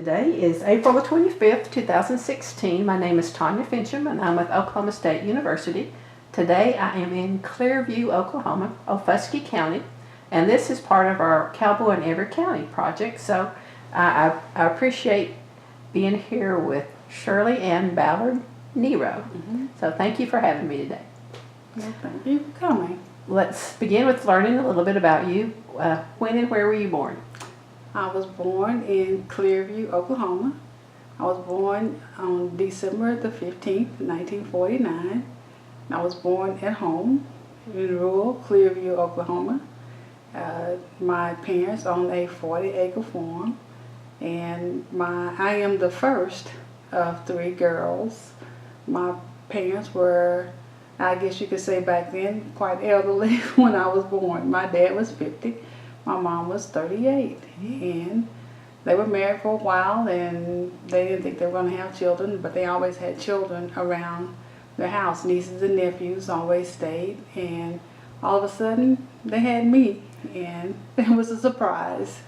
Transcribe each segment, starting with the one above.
Today is April the 25th, 2016. My name is Tanya Finchum and I'm with Oklahoma State University. Today I am in Clearview, Oklahoma, Okfuskee County, and this is part of our Cowboy in Every County project. So I appreciate being here with Shirley and Ballard Nero. So thank you for having me today. Well, thank you for coming. Let's begin with learning a little bit about you. When and where were you born? I was born in Clearview, Oklahoma. I was born on December the 15th, 1949. I was born at home in rural Clearview, Oklahoma. My parents owned a 40-acre farm, and I am the first of three girls. My parents were, I guess you could say back then, quite elderly when I was born. My dad was 50. My mom was 38, and they were married for a while, and they didn't think they were going to have children, but they always had children around their house. Nieces and nephews always stayed, and all of a sudden they had me, and it was a surprise.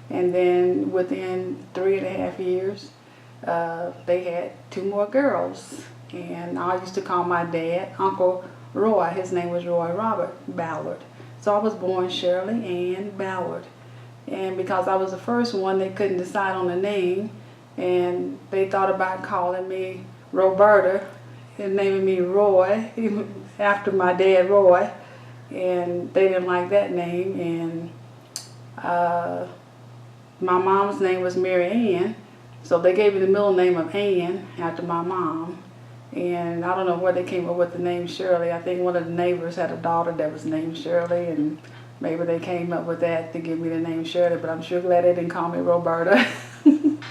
And then within 3.5 years, they had two more girls, and I used to call my dad Uncle Roy. His name was Roy Robert Ballard. So I was born Shirley Ann Ballard. And because I was the first one, they couldn't decide on a name. And they thought about calling me Roberta and naming me Roy, after my dad Roy. And they didn't like that name. And my mom's name was Mary Ann. So they gave me the middle name of Ann after my mom. And I don't know where they came up with the name Shirley. I think one of the neighbors had a daughter that was named Shirley, and maybe they came up with that to give me the name Shirley, but I'm sure glad they didn't call me Roberta. And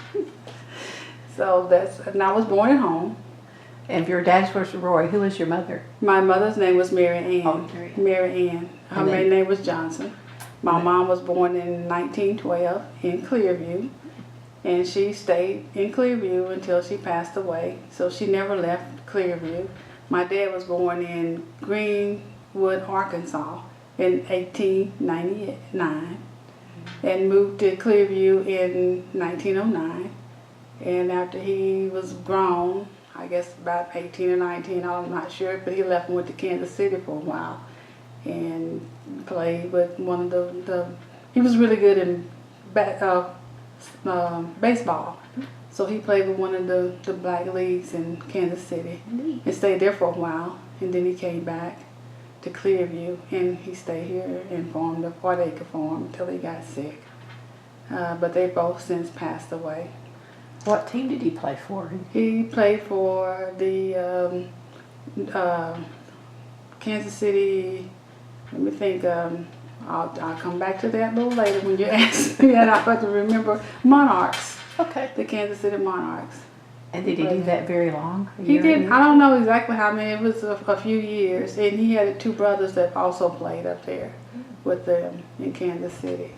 I was born at home. And if your dad's was Roy, who was your mother? My mother's name was Mary Ann. Oh, Mary Ann. Her maiden name was Johnson. My mom was born in 1912 in Clearview. And she stayed in Clearview until she passed away. So she never left Clearview. My dad was born in Greenwood, Arkansas in 1899 and moved to Clearview in 1909. And after he was grown, I guess about 18 or 19, I'm not sure, but he left and went to Kansas City for a while and played with one of he was really good in baseball. So he played with one of the black leagues in Kansas City and stayed there for a while, and then he came back to Clearview and he stayed here and formed a 40-acre farm until he got sick. But they both since passed away. What team did he play for? He played for the Kansas City, let me think, I'll come back to that a little later when you ask me, and I'll have to remember. Monarchs. Okay. The Kansas City Monarchs. And did he do that very long? He did. I don't know exactly how many. It was a few years, and he had two brothers that also played up there with them in Kansas City.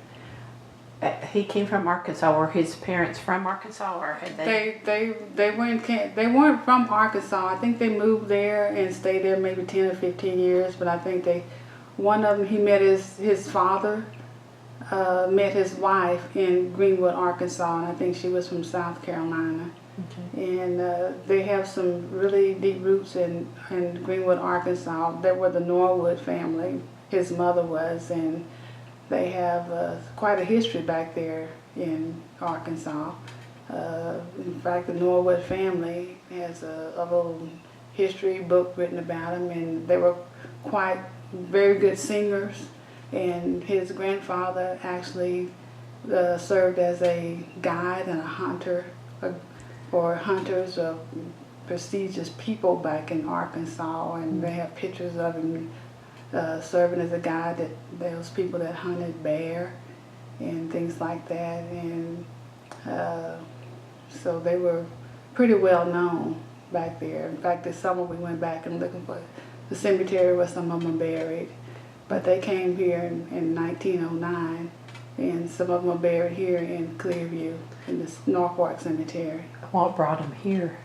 He came from Arkansas. Were his parents from Arkansas, or had they? They weren't from Arkansas. I think they moved there and stayed there maybe 10 or 15 years. But I think one of them, he met his father, met his wife in Greenwood, Arkansas, and I think she was from South Carolina. Okay. And they have some really deep roots in Greenwood, Arkansas. They were the Norwood family, his mother was, and they have quite a history back there in Arkansas. In fact, the Norwood family has a little history book written about them, and they were very good singers, and his grandfather actually served as a guide and a hunter for hunters of prestigious people back in Arkansas, and they have pictures of him serving as a guide to those people that hunted bear and things like that, and so they were pretty well known back there. In fact, this summer we went back and looking for the cemetery where some of them are buried. But they came here in 1909, and some of them are buried here in Clearview in the Norfolk Cemetery. What brought them here?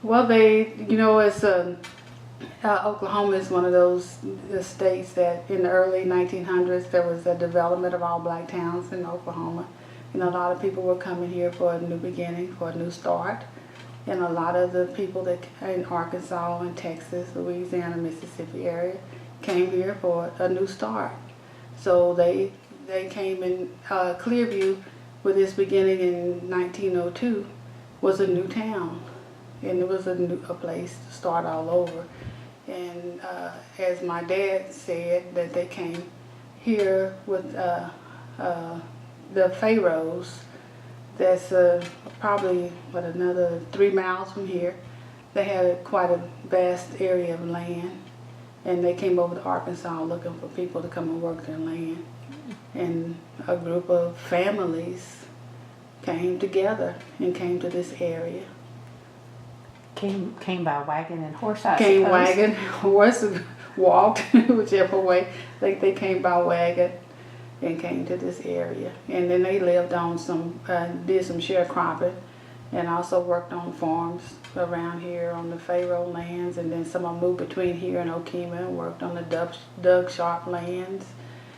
Well, it's Oklahoma is one of those states that in the early 1900s there was a development of all black towns in Oklahoma. And a lot of people were coming here for a new beginning, for a new start. And a lot of the people that in Arkansas and Texas, Louisiana, Mississippi area came here for a new start. So they came in Clearview with its beginning in 1902 was a new town, and it was a place to start all over. And as my dad said, that they came here with the Pharaohs. That's probably another 3 miles from here. They had quite a vast area of land, and they came over to Arkansas looking for people to come and work their land. And a group of families came together and came to this area. Came by wagon and horse, I Came suppose. wagon, horse, walked, whichever way. They came by wagon and came to this area. And then they lived on did some sharecropping, and also worked on farms around here on the Pharaoh lands. And then some of them moved between here and Okemah and worked on the Doug Sharp lands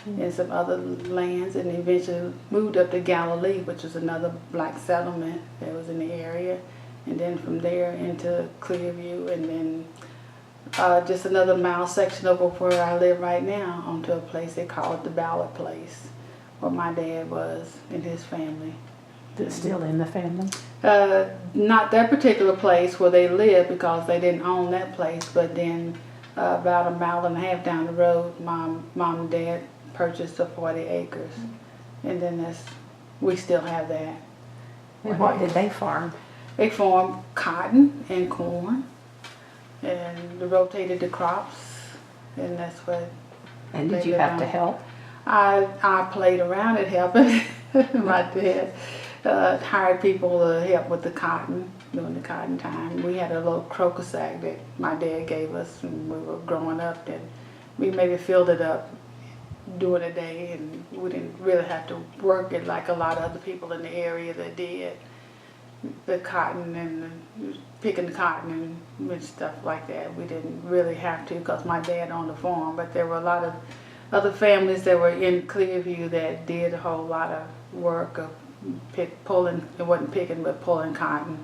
and some other lands, and eventually moved up to Galilee, which was another black settlement that was in the area. And then from there into Clearview, and then just another mile section over where I live right now, onto a place they call it the Ballot Place, where my dad was and his family. That's still in the family? Not that particular place where they live, because they didn't own that place, but then about 1.5 miles down the road, my mom and dad purchased the 40 acres. And then we still have that. And what did they farm? They farmed cotton and corn, and they rotated the crops, and that's what. And did you have to help? I played around at helping. My dad hired people to help with the cotton during the cotton time. We had a little crocus sack that my dad gave us when we were growing up, that we maybe filled it up during the day, and we didn't really have to work it like a lot of other people in the area that did. The cotton and picking the cotton and stuff like that. We didn't really have to, because my dad owned a farm, but there were a lot of other families that were in Clearview that did a whole lot of work of pulling, it wasn't picking, but pulling cotton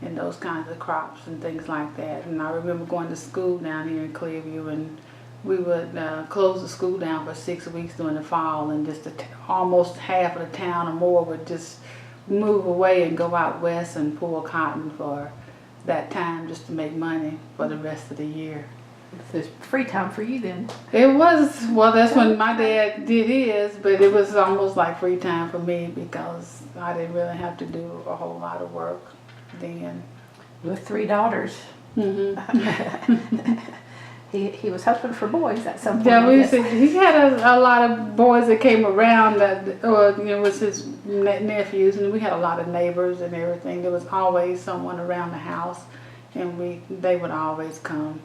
and those kinds of crops and things like that. And I remember going to school down here in Clearview, and we would close the school down for 6 weeks during the fall, and just almost half of the town or more would just move away and go out west and pull cotton for that time, just to make money for the rest of the year. There's free time for you then. It was, well, that's when my dad did his, but it was almost like free time for me, because I didn't really have to do a whole lot of work then. With 3 daughters. He was hoping for boys at some point. Yeah, he had a lot of boys that came around that, was his nephews, and we had a lot of neighbors and everything. There was always someone around the house, and they would always come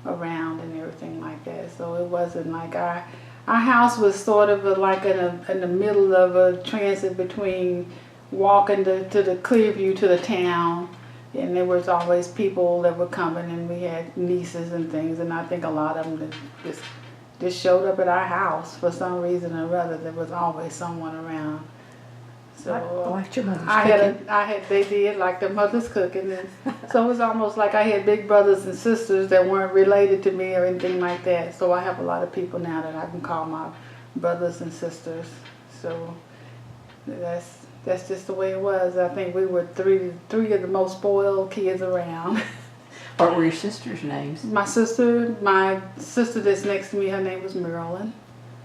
around and everything like that. So it wasn't like our house was sort of like in the middle of a transit between walking to the Clearview to the town. And there was always people that were coming, and we had nieces and things, and I think a lot of them just showed up at our house for some reason or other. There was always someone around. So like your mother's cooking. They did, like their mother's cooking, and so it was almost like I had big brothers and sisters that weren't related to me or anything like that. So I have a lot of people now that I can call my brothers and sisters. So that's just the way it was. I think we were three of the most spoiled kids around. What were your sisters' names? My sister that's next to me, her name was Marilyn.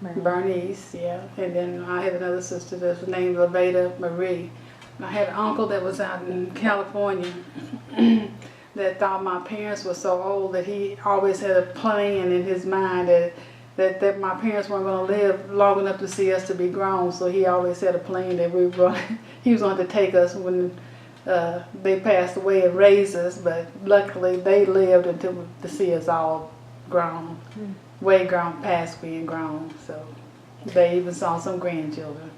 Bernice, yeah. And then I had another sister that was named Laveda Marie. And I had an uncle that was out in California that thought my parents were so old that he always had a plan in his mind that my parents weren't going to live long enough to see us to be grown. So he always had a plan that he was going to take us when they passed away and raise us. But luckily they lived to see us all grown. Way grown, past being grown, so they even saw some grandchildren.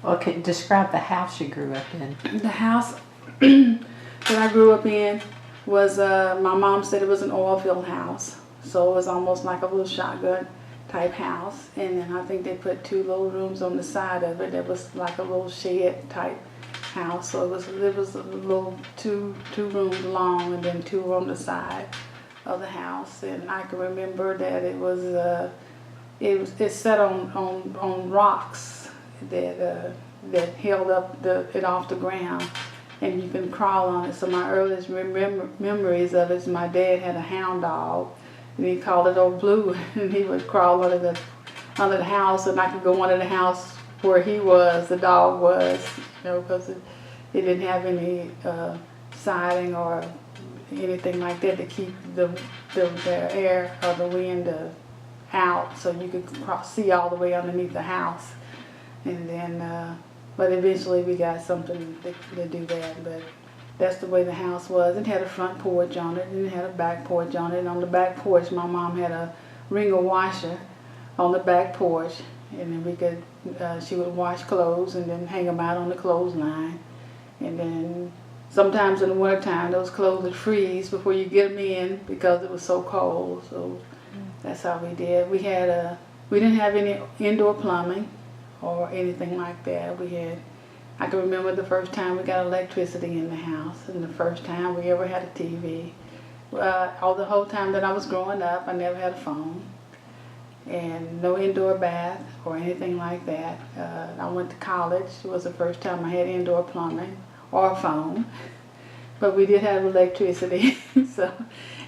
Okay, describe the house you grew up in. The house that I grew up in was, my mom said it was an oil field house, so it was almost like a little shotgun type house, and then I think they put 2 little rooms on the side of it. It was like a little shed type house, so it was a little two rooms long, and then 2 on the side of the house. And I can remember that it's set on rocks that held up it off the ground, and you can crawl on it. So my earliest memories of it is my dad had a hound dog, and he called it Old Blue, and he would crawl under the house, and I could go under the house where the dog was, because it didn't have any siding or anything like that to keep the air or the wind out, so you could see all the way underneath the house. And then, but eventually we got something to do that. But that's the way the house was. It had a front porch on it, and it had a back porch on it. And on the back porch, my mom had a wringer washer on the back porch, and then she would wash clothes and then hang them out on the clothesline. And then sometimes in the wintertime, those clothes would freeze before you get them in because it was so cold. So that's how we did. We didn't have any indoor plumbing or anything like that. I can remember the first time we got electricity in the house, and the first time we ever had a TV. All the whole time that I was growing up, I never had a phone, and no indoor bath or anything like that. I went to college. It was the first time I had indoor plumbing or a phone, but we did have electricity. So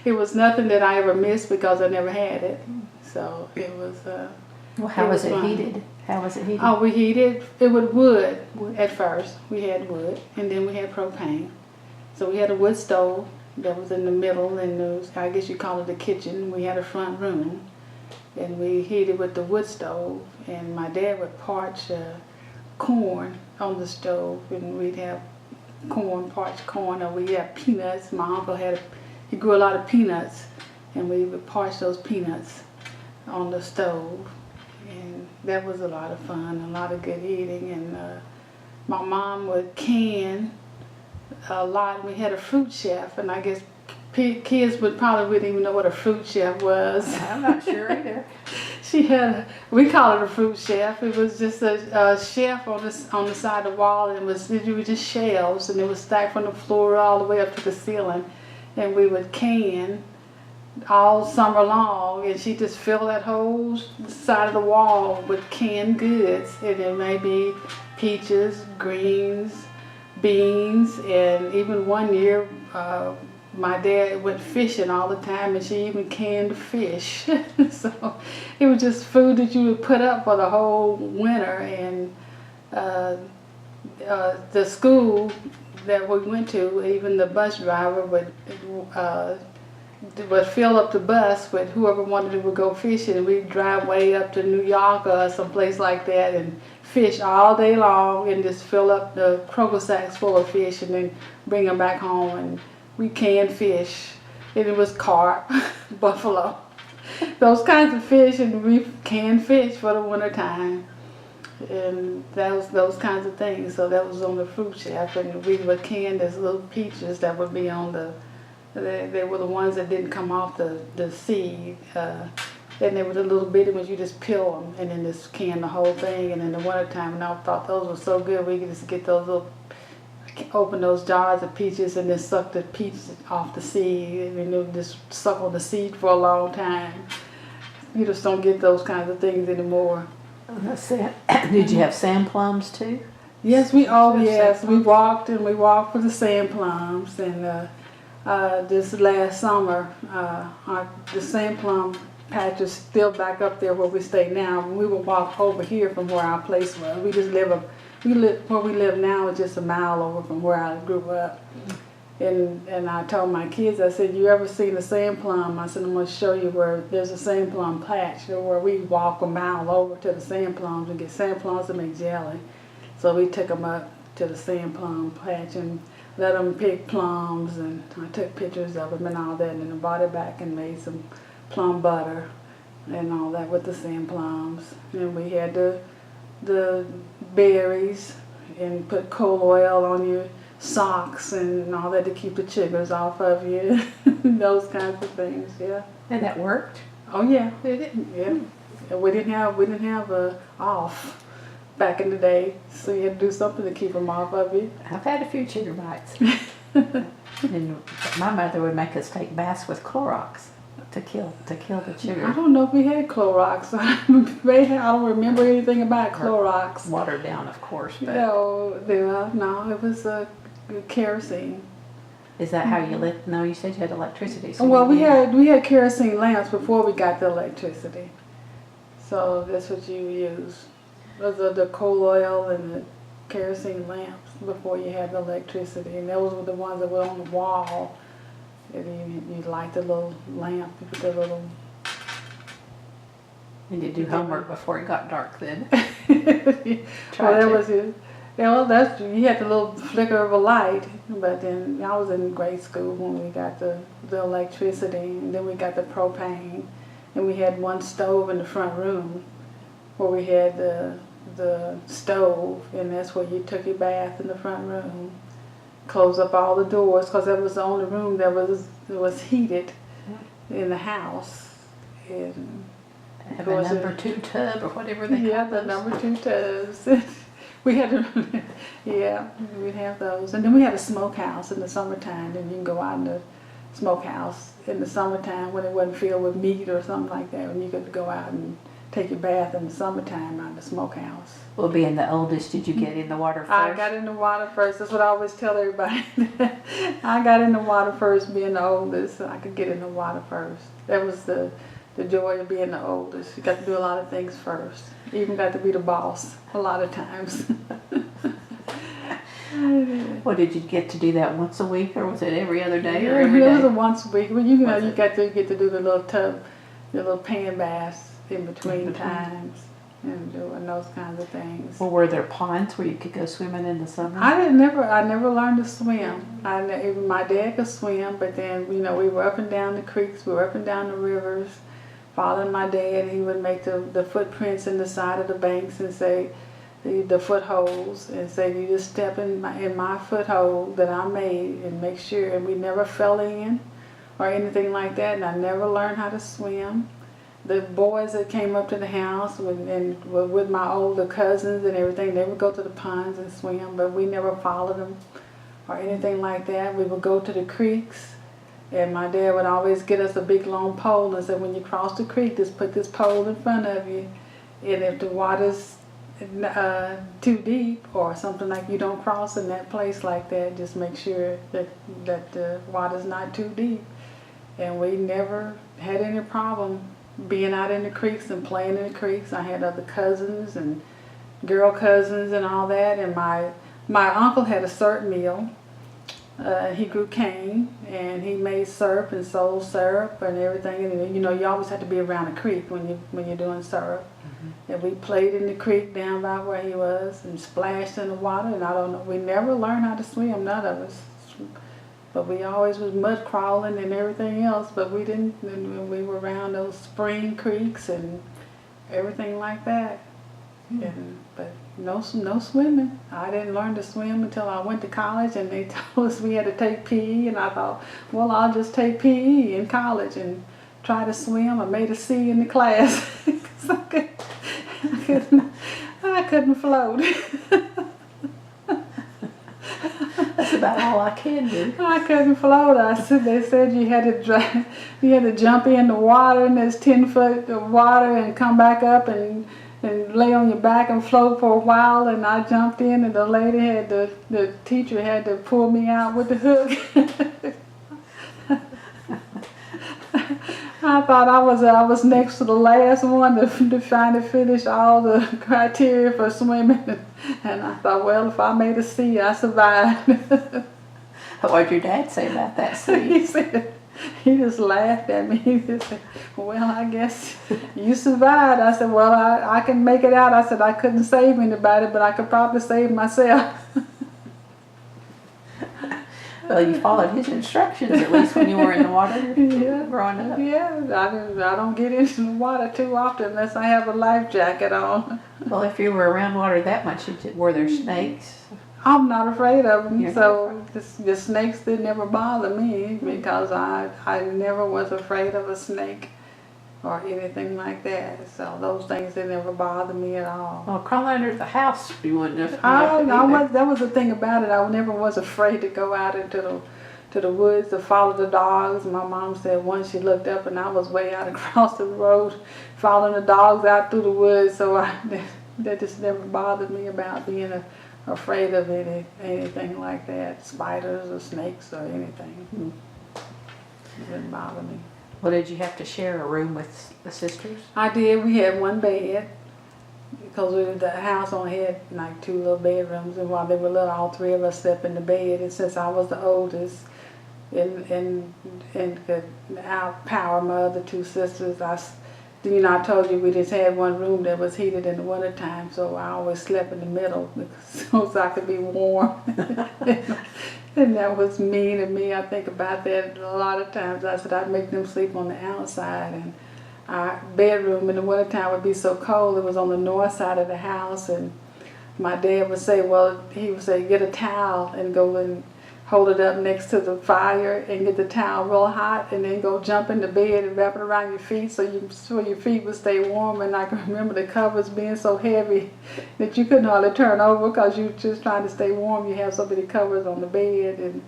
it was nothing that I ever missed because I never had it. So it was. Well, how was it heated? How was it heated? Oh, we heated it with wood at first. We had wood, and then we had propane. So we had a wood stove that was in the middle, and I guess you call it the kitchen. We had a front room, and we heated with the wood stove. And my dad would parch corn on the stove, and we'd have parched corn, or we'd have peanuts. My uncle he grew a lot of peanuts, and we would parch those peanuts on the stove. And that was a lot of fun, a lot of good eating. And my mom would can a lot. We had a fruit chef, and I guess kids wouldn't even know what a fruit chef was. I'm not sure either. We call it a fruit chef. It was just a shelf on the side of the wall, and it was just shelves, and it was stacked from the floor all the way up to the ceiling. And we would can all summer long, and she just filled that whole side of the wall with canned goods. And it may be peaches, greens, beans, and even one year my dad went fishing all the time, and she even canned fish. So it was just food that you would put up for the whole winter. And the school that we went to, even the bus driver would fill up the bus with whoever wanted to go fishing, and we'd drive way up to New York or someplace like that and fish all day long, and just fill up the croaker sacks full of fish and then bring them back home. And we canned fish, and it was carp, buffalo, those kinds of fish, and we canned fish for the winter time. And those kinds of things. So that was on the fruit chef, and we would can these little peaches that would be on they were the ones that didn't come off the seed. And they were the little bitty ones, you just peel them and then just can the whole thing. And in the wintertime, and I thought those were so good, we could just get open those jars of peaches and then suck the peaches off the seed, and then just suck on the seed for a long time. You just don't get those kinds of things anymore. Did you have sand plums too? Yes, we walked for the sand plums. And this last summer, the sand plum patch is still back up there where we stay now. We would walk over here from where our place was. Where we live now is just a mile over from where I grew up. And I told my kids, I said, you ever seen a sand plum? I said, I'm going to show you where there's a sand plum patch, where we walk a mile over to the sand plums and get sand plums to make jelly. So we took them up to the sand plum patch and let them pick plums, and I took pictures of them and all that, and then I brought it back and made some plum butter and all that with the sand plums. And we had the berries, and put coal oil on your socks and all that to keep the chiggers off of you. Those kinds of things, yeah. And that worked? Oh yeah, it didn't. Yeah, and we didn't have a off back in the day, so you had to do something to keep them off of you. I've had a few chigger bites. And my mother would make us take baths with Clorox to kill the I chigger. don't know if we had Clorox. I don't remember anything about Clorox. Watered down, of course. But No, it was kerosene. is that how you lit? No, you said you had electricity. So Well, you did. we had kerosene lamps before we got the electricity, so that's what you use. Those are the coal oil and the kerosene lamps before you had the electricity, and those were the ones that were on the wall. And you light the little lamp, you put the little. And you do homework before it got dark then. Well, that was it. Yeah, well, you had the little flicker of a light, but then I was in grade school when we got the electricity, and then we got the propane, and we had one stove in the front room, where we had the stove, and that's where you took your bath in the front room. Close up all the doors, because that was the only room that was heated in the house. And Have a number 2 tub or whatever they call yeah, the those. number 2 tubs. We had to, yeah, we'd have those. And then we had a smokehouse in the summertime, and you can go out in the smokehouse in the summertime when it wasn't filled with meat or something like that, and you could go out and take your bath in the summertime out in the smokehouse. Well, being the oldest, did you get in the water first? I got in the water first. That's what I always tell everybody. I got in the water first, being the oldest, so I could get in the water first. That was the joy of being the oldest. You got to do a lot of things first. You even got to be the boss a lot of times. Well, did you get to do that once a week, or was it every other day, or Yeah, every it was day? a once a week. Well, you know, Was you it? got to get to do the little tub, the little pan baths in between times, and doing those kinds of things. Well, were there ponds where you could go swimming in the summer? I never learned to swim. Even my dad could swim, but then, you know, we were up and down the creeks, we were up and down the rivers. Following my dad, he would make the footprints in the side of the banks and say, the footholds, and say, you just step in my foothold that I made and make sure, and we never fell in or anything like that, and I never learned how to swim. The boys that came up to the house and were with my older cousins and everything, they would go to the ponds and swim, but we never followed them or anything like that. We would go to the creeks, and my dad would always get us a big long pole and say, when you cross the creek, just put this pole in front of you, and if the water's too deep or something, like you don't cross in that place like that, just make sure that the water's not too deep. And we never had any problem being out in the creeks and playing in the creeks. I had other cousins and girl cousins and all that, and my uncle had a syrup mill. He grew cane, and he made syrup and sold syrup and everything. And you know, you always have to be around a creek when you're doing syrup. Mm-hmm. And we played in the creek down by where he was and splashed in the water. And I don't know, we never learned how to swim, none of us. But we always was mud crawling and everything else. But we didn't. And we were around those spring creeks and everything like that. Mm-hmm. But no swimming. I didn't learn to swim until I went to college, and they told us we had to take PE, and I thought, well, I'll just take PE in college and try to swim. I made a C in the class because I couldn't float. That's about all I can do. I couldn't float. They said you had to jump in the water, and there's 10 foot of water, and come back up and lay on your back and float for a while. And I jumped in, and the teacher had to pull me out with the hook. I thought I was next to the last one to trying to finish all the criteria for swimming, and I thought, well, if I made a C, I survived. What did your dad say about that He scene? said, he just laughed at me. He said, well, I guess you survived. I said, well, I can make it out. I said, I couldn't save anybody, but I could probably save myself. Well, you followed his instructions, at least when you were in the water Yeah. growing up. Yeah, I don't get into the water too often unless I have a life jacket on. Well, if you were around water that much, were there snakes? I'm not afraid of them, You're not so the snakes did never bother me because I never was afraid of a snake. or anything like that. So those things, they never bothered me at all. Well, crawling under the house, you wouldn't have. That was the thing about it. I never was afraid to go out into the woods to follow the dogs. My mom said once she looked up and I was way out across the road following the dogs out through the woods. So that just never bothered me about being afraid of anything like that, spiders or snakes or anything. It didn't bother me. Well, did you have to share a room with the sisters? I did. We had one bed because the house only had like 2 little bedrooms, and while they were little, all 3 of us slept in the bed. And since I was the oldest and could outpower my other 2 sisters, I told you we just had one room that was heated in the wintertime, so I always slept in the middle so I could be warm. And that was mean of me. I think about that a lot of times. I said I'd make them sleep on the outside, and our bedroom in the wintertime would be so cold. It was on the north side of the house, and my dad would say, he would say, get a towel and go and hold it up next to the fire and get the towel real hot, and then go jump in the bed and wrap it around your feet so your feet would stay warm. And I can remember the covers being so heavy that you couldn't hardly turn over because you were just trying to stay warm. You have so many covers on the bed, and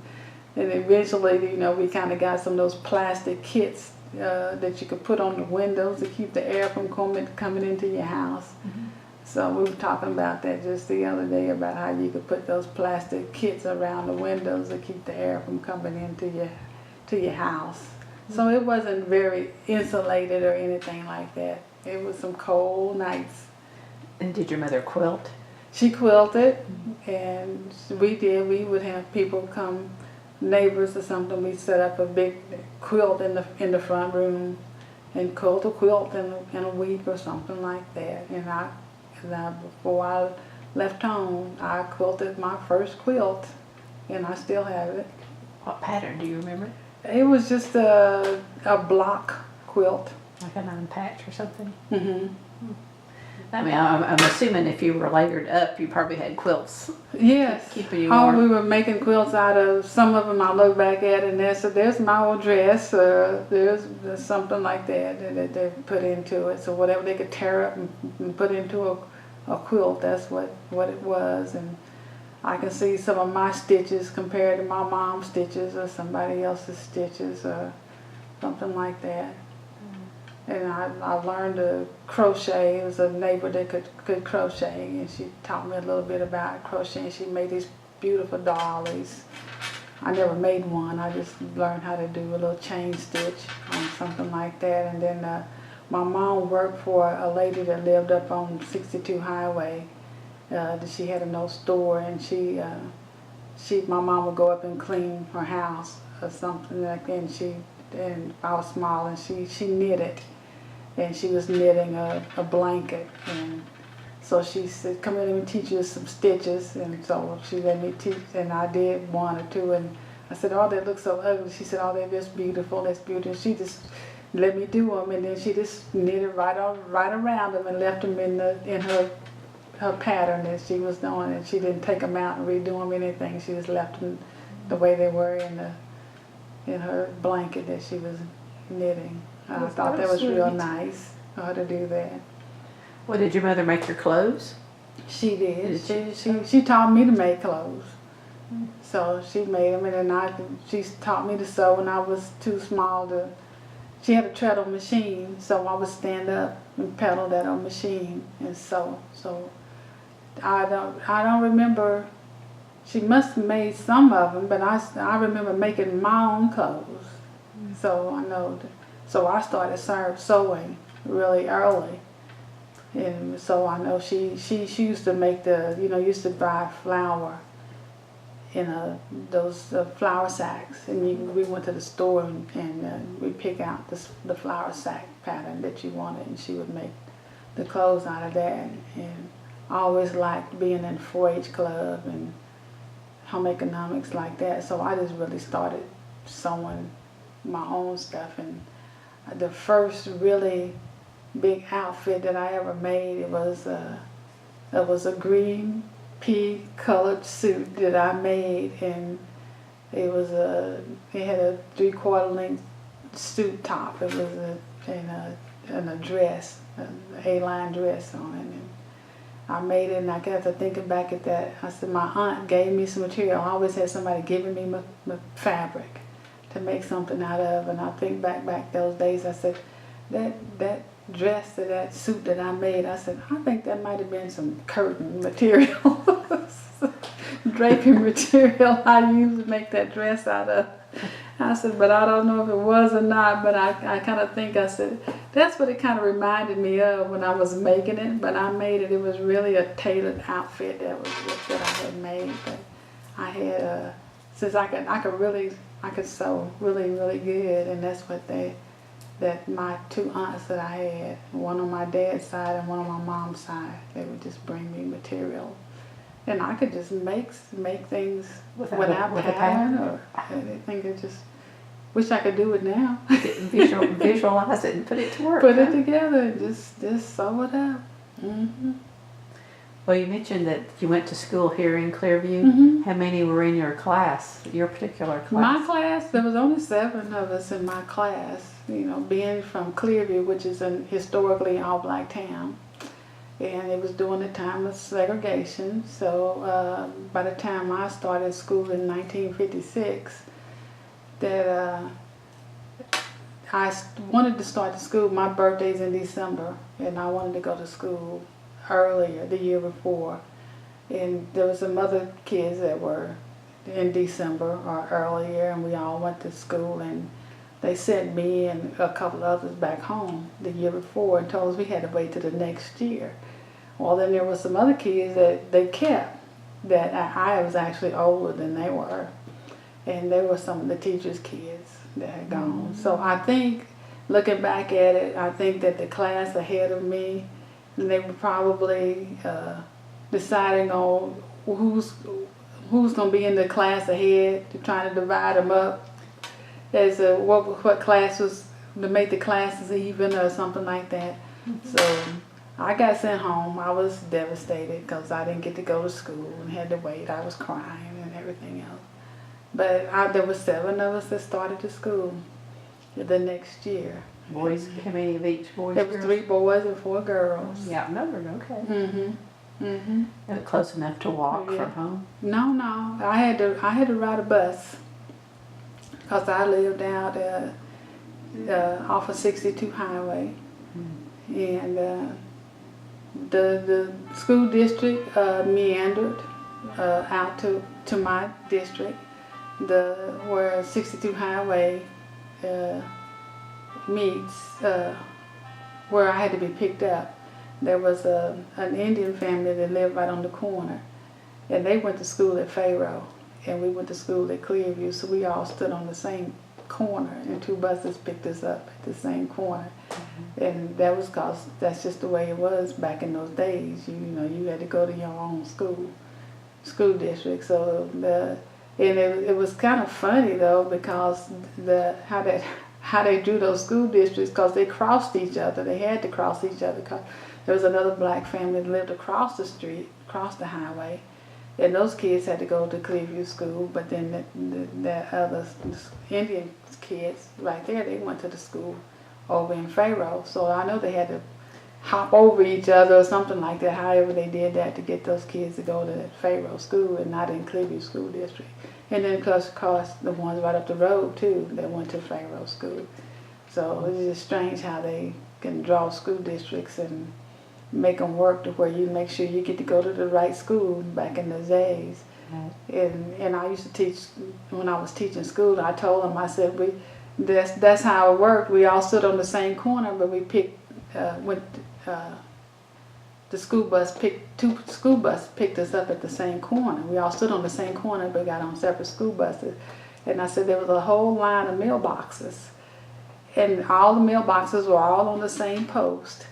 eventually, we kind of got some of those plastic kits that you could put on the windows to keep the air from coming into your house. Mm-hmm. So we were talking about that just the other day, about how you could put those plastic kits around the windows to keep the air from coming into your house. Mm-hmm. So it wasn't very insulated or anything like that. It was some cold nights. And did your mother quilt? She quilted, and we did. We would have people come, neighbors or something. We'd set up a big quilt in the front room and quilt a quilt in a week or something like that. And before I left home, I quilted my first quilt, and I still have it. What pattern do you remember? It was just a block quilt. Like a 9-patch or something? Mm-hmm. I mean, I'm assuming if you were layered up, you probably had quilts. Yes. Keeping you warm. We were making quilts out of, some of them I look back at, and there's my old dress, there's something like that they put into it. So whatever they could tear up and put into a quilt, that's what it was. And I can see some of my stitches compared to my mom's stitches or somebody else's stitches or something like that. And I learned to crochet. It was a neighbor that could crochet, and she taught me a little bit about crocheting. She made these beautiful dollies. I never made one. I just learned how to do a little chain stitch on something like that. And then my mom worked for a lady that lived up on 62 Highway. She had no store, and my mom would go up and clean her house or something like that. And I was small, and she knitted. And she was knitting a blanket, and so she said, come in and teach you some stitches. And so she let me teach, and I did 1 or 2, and I said, oh, they look so ugly. She said, oh, they're just beautiful, that's beautiful. She just let me do them, and then she just knitted right around them and left them in her pattern that she was doing, and she didn't take them out and redo them anything. She just left them the way they were in her blanket that she was knitting. I thought that was real nice for her to do that. Well, did your mother make your clothes? She did. She taught me to make clothes. So she made them, and then she taught me to sew when I was too small to. She had a treadle machine, so I would stand up and pedal that on machine and sew. So I don't remember. She must have made some of them, but I remember making my own clothes. So I know. So I started sewing really early, and so I know she used to make used to buy flour in those flour sacks, and we went to the store and we pick out the flour sack pattern that you wanted, and she would make the clothes out of that. And I always liked being in 4-H club and home economics like that, so I just really started sewing my own stuff. And the first really big outfit that I ever made, it was a green pea colored suit that I made, and it had a 3/4 length suit top. It was and a dress, an A-line dress on it. And I made it, and I got to thinking back at that. I said, my aunt gave me some material. I always had somebody giving me my fabric to make something out of. And I think back those days, I said, that dress, that suit that I made, I said, I think that might have been some curtain material, draping material I used to make that dress out of. I said, but I don't know if it was or not, but I kind of think, I said, that's what it kind of reminded me of when I was making it, but I made it. It was really a tailored outfit that I had made, but I had, since I could sew really good, and that's what that my two aunts that I had, one on my dad's side and one on my mom's side, they would just bring me material. And I could just make things without pattern or anything. I just wish I could do it now. Visualize it and put it to work. Put it together and just sew it up. Mm-hmm. Well, you mentioned that you went to school here in Clearview. Mm-hmm. How many were in your class, your particular class? My class, there was only 7 of us in my class. You know, being from Clearview, which is a historically all-black town. And it was during the time of segregation, so by the time I started school in 1956, that I wanted to start the school. My birthday's in December, and I wanted to go to school earlier, the year before. And there was some other kids that were in December or earlier, and we all went to school, and they sent me and a couple of others back home the year before and told us we had to wait till the next year. Well, then there were some other kids that they kept that I was actually older than they were. And they were some of the teachers' kids that had gone. Mm-hmm. So I think, looking back at it, I think that the class ahead of me, they were probably deciding on who's going to be in the class ahead, to trying to divide them up as what class was, to make the classes even or something like that. Mm-hmm. So I got sent home. I was devastated because I didn't get to go to school and had to wait. I was crying and everything else. But there were 7 of us that started the school the next year. Boys, how many of each boys? There was 3 boys and 4 girls. Yeah, numbered, okay. Mm-hmm. Mm-hmm. And close enough to walk from home? No. I had to ride a bus because I lived out off of 62 Highway. Mm-hmm. And the school district meandered out to my district, where 62 Highway meets, where I had to be picked up. There was an Indian family that lived right on the corner, and they went to school at Fayro, and we went to school at Clearview, so we all stood on the same corner, and 2 buses picked us up at the same corner. Mm-hmm. And that was because that's just the way it was back in those days. You had to go to your own school district. So it was kind of funny though, because how they drew those school districts, because they crossed each other. They had to cross each other because there was another black family that lived across the street, across the highway. And those kids had to go to Clearview School, but then the other Indian kids right there, they went to the school over in Fayro. So I know they had to hop over each other or something like that, however they did that to get those kids to go to Fayro School and not in Clearview School District. And then of course the ones right up the road too, that went to Fayro School. So it's just strange how they can draw school districts and make them work to where you make sure you get to go to the right school back in those days. Right. And I used to teach, when I was teaching school, I told them, I said, that's how it worked. We all stood on the same corner, but we picked, the school bus picked, 2 school buses picked us up at the same corner. We all stood on the same corner, but got on separate school buses. And I said there was a whole line of mailboxes, and all the mailboxes were all on the same post.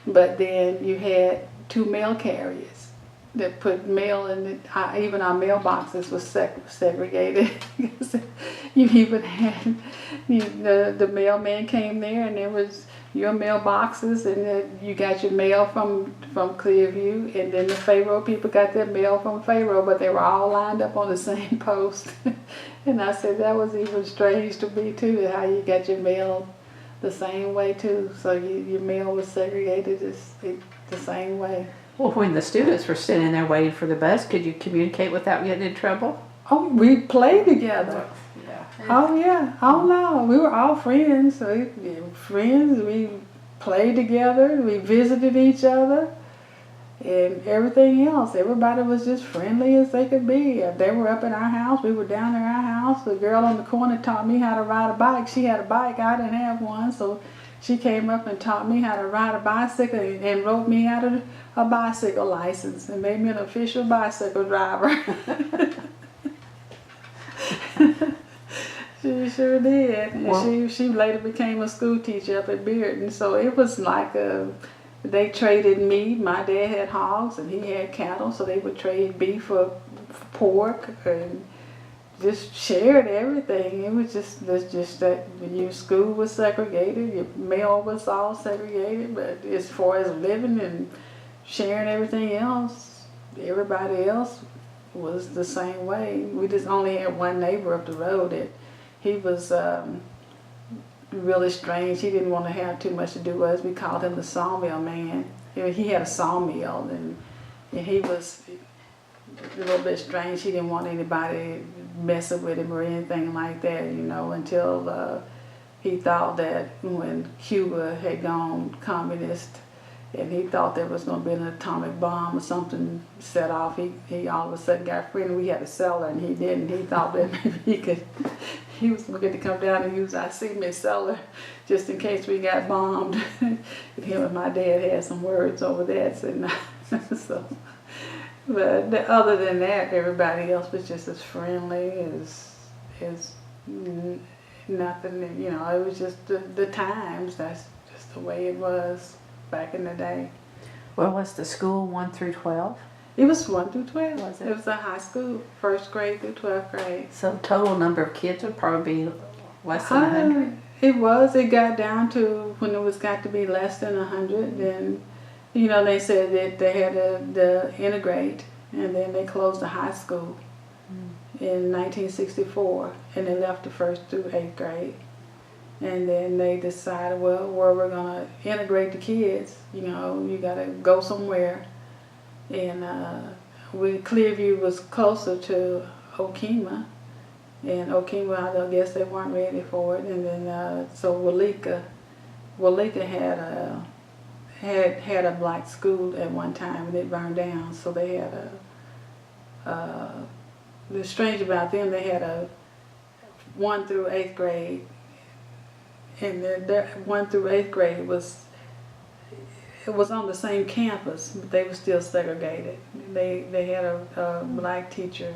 But then you had 2 mail carriers that put mail in it. Even our mailboxes was segregated. You even had the mailman came there, and there was your mailboxes, and then you got your mail from Clearview, and then the Fayro people got their mail from Fayro, but they were all lined up on the same post. And I said that was even strange to me too, how you got your mail the same way too. So your meal was segregated the same way. Well, when the students were sitting there waiting for the bus, could you communicate without getting in trouble? Oh, we played together. Yeah. Oh yeah. Oh no, we were all friends. So we played together. We visited each other. And everything else, everybody was just friendly as they could be. If they were up at our house, we were down at our house. The girl on the corner taught me how to ride a bike. She had a bike, I didn't have one, so she came up and taught me how to ride a bicycle and wrote me out a bicycle license and made me an official bicycle driver. She sure did. And Well, she later became a school teacher up at Bearden, so it was like they traded meat. My dad had hogs and he had cattle, so they would trade beef for pork and just shared everything. It was just that your school was segregated, your mail was all segregated, but as far as living and sharing everything else, everybody else was the same way. We just only had one neighbor up the road that he was really strange. He didn't want to have too much to do with us. We called him the sawmill man. He had a sawmill, and he was a little bit strange. He didn't want anybody messing with him or anything like that, until he thought that when Cuba had gone communist and he thought there was going to be an atomic bomb or something set off, he all of a sudden got free, and we had a cellar and he didn't. He thought that maybe he was going to get to come down and use our cement cellar just in case we got bombed. Him and my dad had some words over that. So, but other than that, everybody else was just as friendly as nothing. It was just the times. That's just the way it was back in the day. well, was the school 1 through 12? It was 1 through 12. Was it? It was a high school, 1st grade through 12th grade. So total number of kids would probably be less than 100? It was. It got down to when it was got to be less than 100. Then, they said that they had to integrate, and then they closed the high school in 1964, and they left the 1st through 8th grade. And then they decided, well, where we're going to integrate the kids, you got to go somewhere. And Clearview was closer to Okemah, and Okemah, I guess they weren't ready for it. And then so Walika had a black school at one time, and it burned down. So they had the strange about them, they had a 1 through 8th grade, and their 1 through 8th grade was on the same campus, but they were still segregated. They had a black teacher,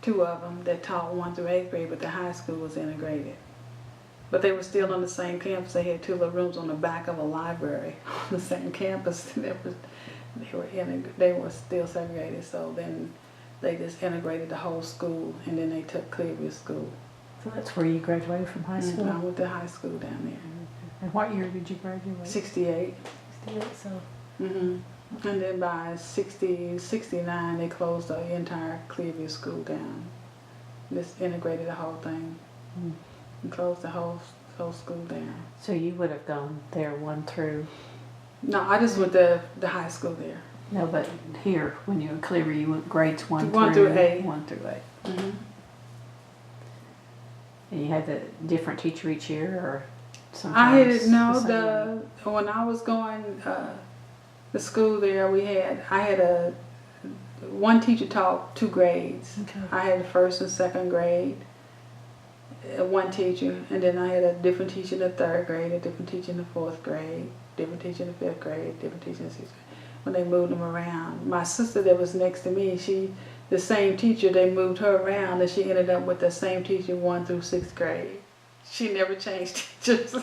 2 of them, that taught 1 through 8th grade, but the high school was integrated. But they were still on the same campus. They had 2 little rooms on the back of a library on the same campus. They were still segregated. So then they just integrated the whole school, and then they took Clearview School. So that's where you graduated from high school? I went to high school down there. And what year did you graduate? 68. 68, so. And then by 69, they closed the entire Clearview School down. Just integrated the whole thing and closed the whole school down. So you would have gone there 1 through? No, I just went to the high school there. No, but here, when you were in Clearview, you went grades 1 through 8. 1 through 8. And you had a different teacher each year, or sometimes? When I was going to school there, I had one teacher taught 2 grades. Okay. I had the 1st and 2nd grade, one teacher, and then I had a different teacher in the 3rd grade, a different teacher in the 4th grade, different teacher in the 5th grade, different teacher in the 6th grade. When they moved them around, my sister that was next to me, the same teacher, they moved her around, and she ended up with the same teacher 1 through 6th grade. She never changed teachers.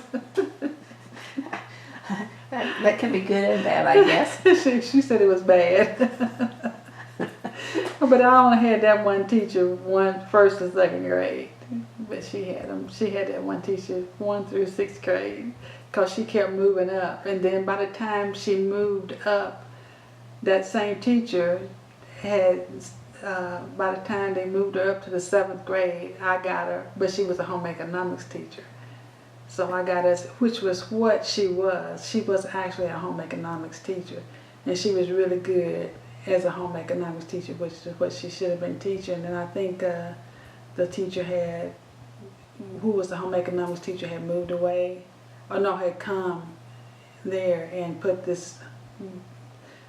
That can be good and bad, I guess. She said it was bad. But I only had that one teacher, 1st and 2nd grade. But she had them. She had that one teacher 1 through 6th grade, because she kept moving up. And then by the time she moved up, that same teacher had, by the time they moved her up to the 7th grade, I got her, but she was a home economics teacher. So I got us, which was what she was. She was actually a home economics teacher, and she was really good as a home economics teacher, which is what she should have been teaching. And I think the teacher who was the home economics teacher, had moved away, or no, had come there and put this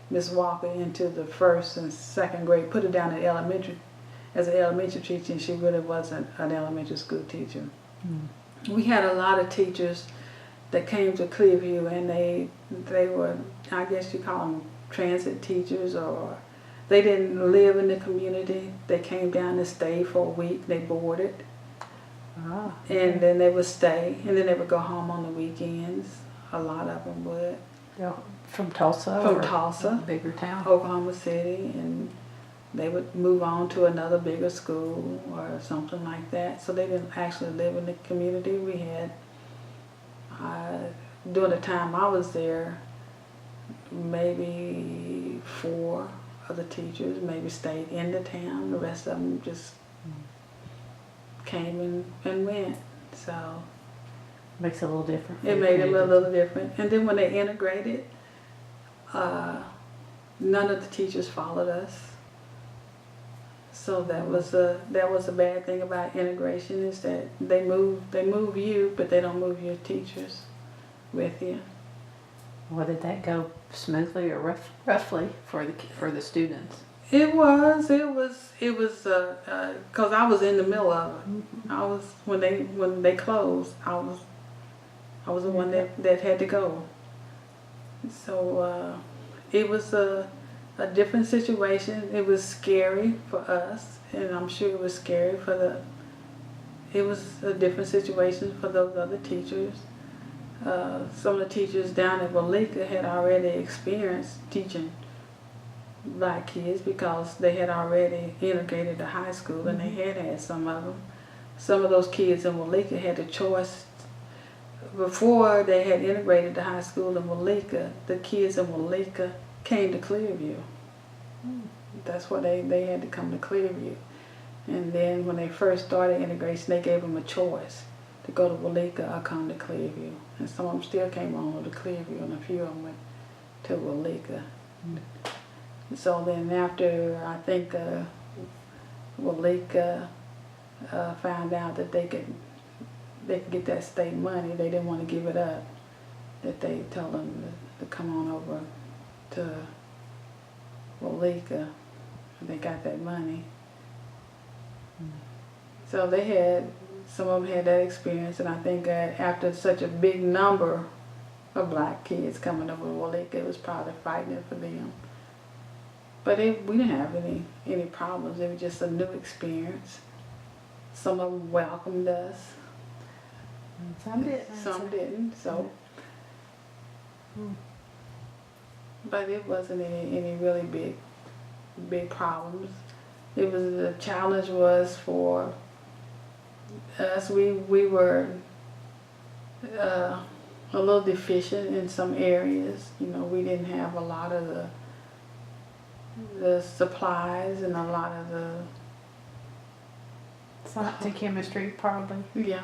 Miss Walker into the first and second grade, put her down at elementary as an elementary teacher, and she really wasn't an elementary school teacher. We had a lot of teachers that came to Clearview, and they were, I guess you call them transit teachers, or they didn't live in the community. They came down to stay for a week. They boarded, and then they would stay, and then they would go home on the weekends. A lot of them would. Yeah, from Tulsa? From Tulsa. Bigger town? Oklahoma City, and they would move on to another bigger school or something like that. So they didn't actually live in the community. We had, during the time I was there, maybe 4 of the teachers maybe stayed in the town. The rest of them just came and went. So makes it a little different. It made it a little different. And then when they integrated, none of the teachers followed us. So that was a bad thing about integration, is that they move you, but they don't move your teachers with you. Well, did that go smoothly or roughly for the students? It was, cause I was in the middle of it. I was, when they closed, I was the one that had to go. So it was a different situation. It was scary for us, and I'm sure it was scary it was a different situation for those other teachers. Some of the teachers down at Walika had already experienced teaching Black kids because they had already integrated to high school, and they had some of them. Some of those kids in Walika had the choice. Before they had integrated to high school in Walika, the kids in Walika came to Clearview. That's why they had to come to Clearview. And then when they first started integration, they gave them a choice to go to Walika or come to Clearview. And some of them still came on to Clearview, and a few of them went to Walika. So then after, I think Walika found out that they could get that state money, they didn't want to give it up, that they told them to come on over to Walika. They got that money. So some of them had that experience, and I think that after such a big number of Black kids coming over to Walika, it was probably frightening for them. But we didn't have any problems. It was just a new experience. Some of them welcomed us. Some did. Some didn't. So, but it wasn't any really big problems. It was, the challenge was for us. We were a little deficient in some areas. You know, we didn't have a lot of the supplies and a lot of the science and chemistry, probably. Yeah.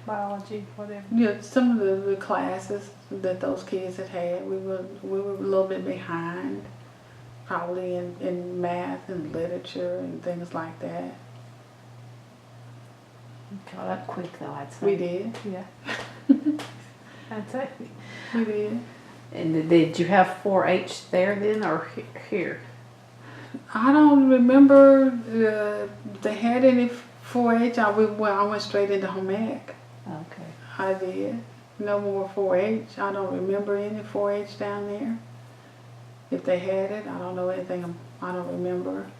Biology, whatever. Yeah, some of the classes that those kids had, we were a little bit behind, probably in math and literature and things like that. Got up quick though, I'd say. We did. Yeah. I'd say. We did. And did you have 4-H there then, or here? I don't remember if they had any 4-H. I went straight into home ec. Okay. I did. No more 4-H. I don't remember any 4-H down there. If they had it, I don't know anything. I don't remember.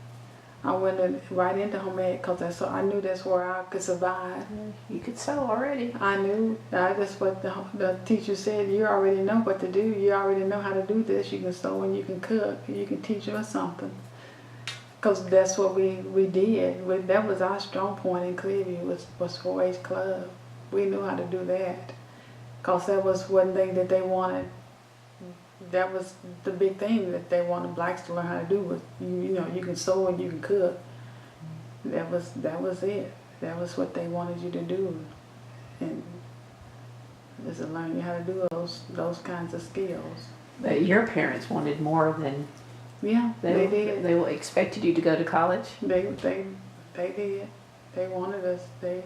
I went right into home ec because I knew that's where I could survive. You could sew already. I knew. That's what the teacher said. You already know what to do. You already know how to do this. You can sew and you can cook. You can teach us something. Because that's what we did. That was our strong point in Clearview, was 4-H club. We knew how to do that. Because that was one thing that they wanted. That was the big thing that they wanted Blacks to learn how to do, was you can sew and you can cook. That was it. That was what they wanted you to do. And Just to learn you how to do those kinds of skills. But your parents wanted more than Yeah, they did. They expected you to go to college. They did. They wanted us. They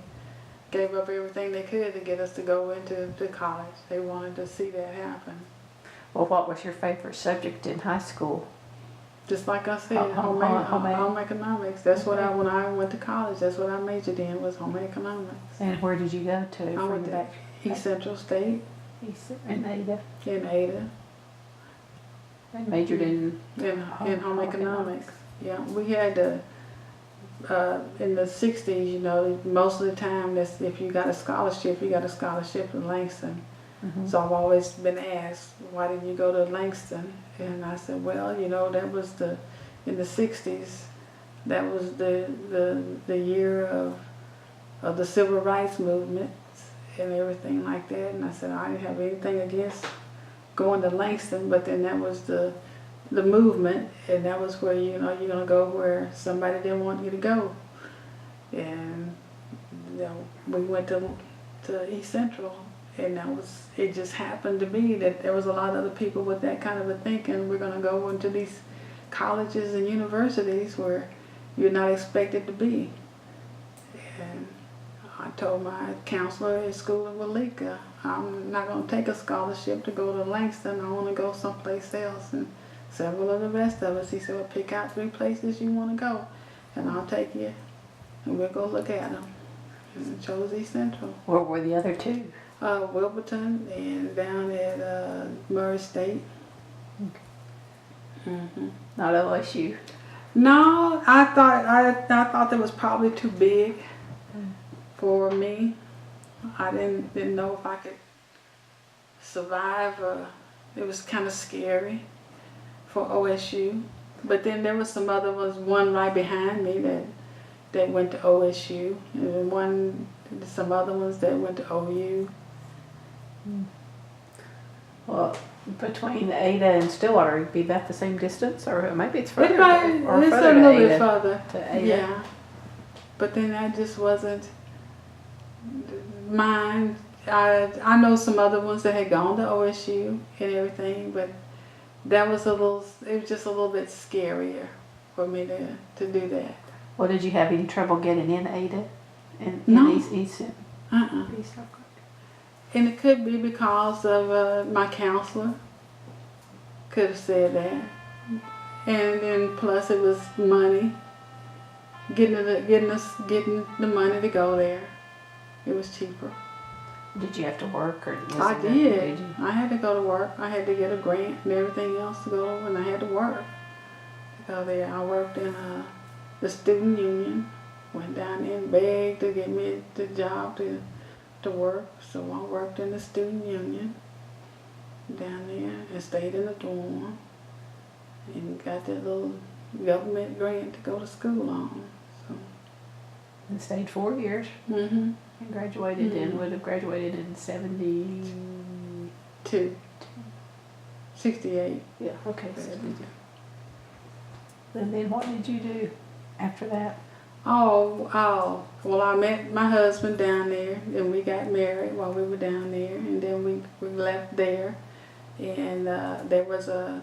gave up everything they could to get us to go into college. They wanted to see that happen. Well, what was your favorite subject in high school? Just like I said, Home economics. That's what when I went to college, that's what I majored in, was home economics. And where did you go to? I went to East Central State. In Ada. In Ada. And majored in home economics. Yeah, we had to, in the 60s, you know, most of the time, that's if you got a scholarship, you got a scholarship in Langston. Mm-hmm. So I've always been asked, why didn't you go to Langston? And I said, well, you know, that was in the 60s, that was the year of the civil rights movement and everything like that. And I said, I didn't have anything against going to Langston, but then that was the movement, and that was where, you know, you're going to go where somebody didn't want you to go. And, you know, we went to East Central. And it just happened to be that there was a lot of other people with that kind of a thinking. We're going to go into these colleges and universities where you're not expected to be. And I told my counselor at school in Walika, I'm not going to take a scholarship to go to Langston. I want to go someplace else. And several of the rest of us, he said, well, pick out 3 places you want to go, and I'll take you, and we'll go look at them. And I chose East Central. Where were the other 2? Wilburton and down at Murray State. Okay. Mm-hmm. Not OSU. No, I thought that was probably too big for me. I didn't know if I could survive. It was kind of scary for OSU. But then there was some other ones, one right behind me that went to OSU, and some other ones that went to OU. Well, between Ada and Stillwater, it'd be about the same distance, or maybe it's further. It's a little bit further. To Ada. Yeah, but then that just wasn't mine. I know some other ones that had gone to OSU and everything, but that was it was just a little bit scarier for me to do that. Well, did you have any trouble getting in Ada? No. East And it could be because of my counselor. Could have said that. And then plus it was money. Getting the money to go there. It was cheaper. Did you have to work or? I did. I had to go to work. I had to get a grant and everything else to go, and I had to work to go there. I worked in the student union. Went down there and begged to get me the job to work. So I worked in the student union down there and stayed in the dorm and got that little government grant to go to school on. So. And stayed 4 years. Mm-hmm. And graduated and would have graduated in 72. 68. Yeah, okay, 72. And then what did you do after that? Oh, well, I met my husband down there, and we got married while we were down there, and then we left there, and there was a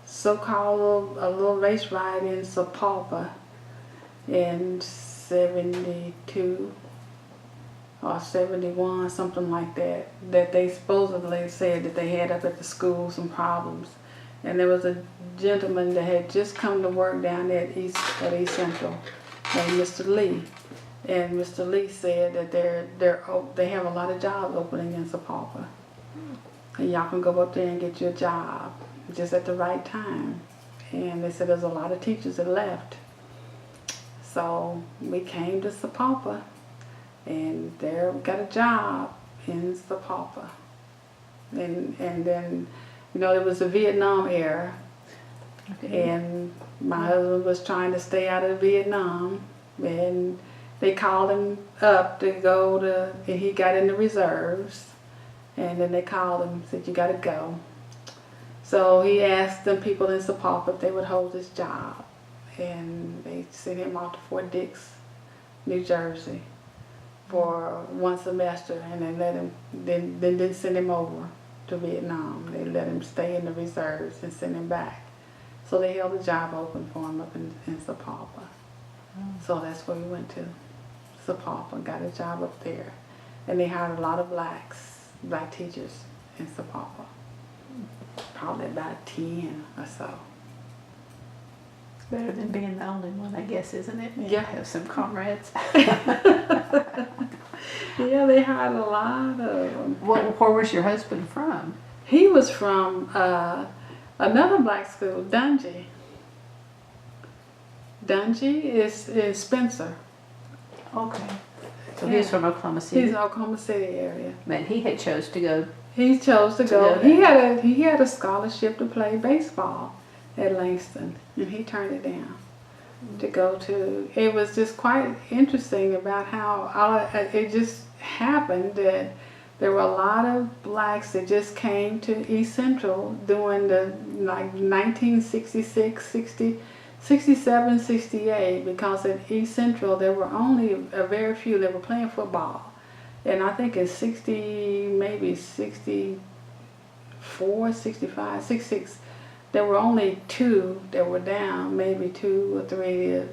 so-called a little race ride in Sapulpa in 72 or 71, something like that, that they supposedly said that they had up at the school some problems. And there was a gentleman that had just come to work down there at East Central, named Mr. Lee, and Mr. Lee said that they have a lot of jobs opening in Sapulpa, and y'all can go up there and get your job just at the right time. And they said there's a lot of teachers that left, so we came to Sapulpa, and there we got a job in Sapulpa, and then you know it was the Vietnam era. Okay. And my husband was trying to stay out of Vietnam, and they called him up to go to, and he got in the reserves, and then they called him and said, you got to go. So he asked them people in Sapulpa if they would hold his job, and they sent him off to Fort Dix, New Jersey. for one semester, and they let him, then they didn't send him over to Vietnam. They let him stay in the reserves and send him back. So they held a job open for him up in Sapulpa. So that's where we went to, Sapulpa, got a job up there. And they hired a lot of black teachers in Sapulpa. Probably about 10 or so. It's better than being the only one, I guess, isn't it? Yeah. Have some comrades. Yeah, they hired a lot of them. Where was your husband from? He was from another black school, Dungy. Dungy is Spencer. Okay. So Yeah. he's from Oklahoma City. He's in Oklahoma City area. Man, he had chose to go. He chose to go. go He had a scholarship to play baseball at Langston, and he turned it down to go to. It was just quite interesting about how it just happened that there were a lot of blacks that just came to East Central during the 1966, 67, 68, because at East Central there were only a very few that were playing football. And I think in 60, maybe 64, 65, 66, there were only two that were down, maybe 2 or 3.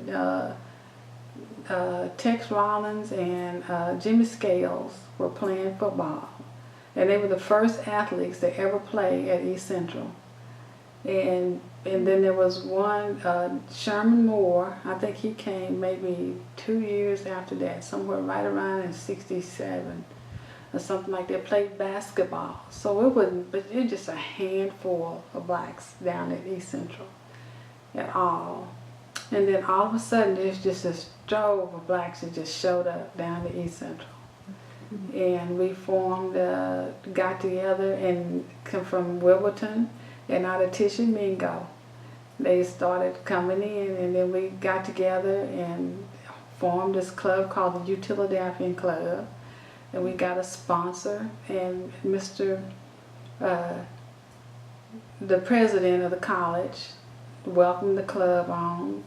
Tex Rollins and Jimmy Scales were playing football. And they were the first athletes to ever play at East Central. And then there was one, Sherman Moore, I think he came maybe 2 years after that, somewhere right around in 67 or something like that, played basketball. So it wasn't, but it was just a handful of blacks down at East Central at all. And then all of a sudden there's just this drove of blacks that just showed up down at East Central. And we formed, got together and come from Wilburton and out of Tishomingo. They started coming in, and then we got together and formed this club called the Utilitarian Club. And we got a sponsor, and Mr. The president of the college welcomed the club on,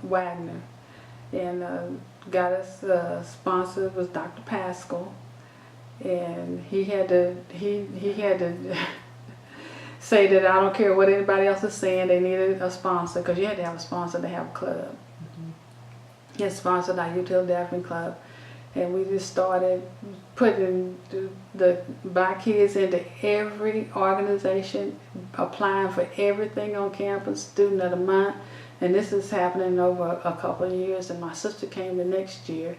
Wagner, and got us sponsored was Dr. Pascal, and he had to say that I don't care what anybody else is saying, they needed a sponsor, because you had to have a sponsor to have a club. He had sponsored our Utilitarian Club, and we just started putting the black kids into every organization, applying for everything on campus, student of the month. And this is happening over a couple of years, and my sister came the next year.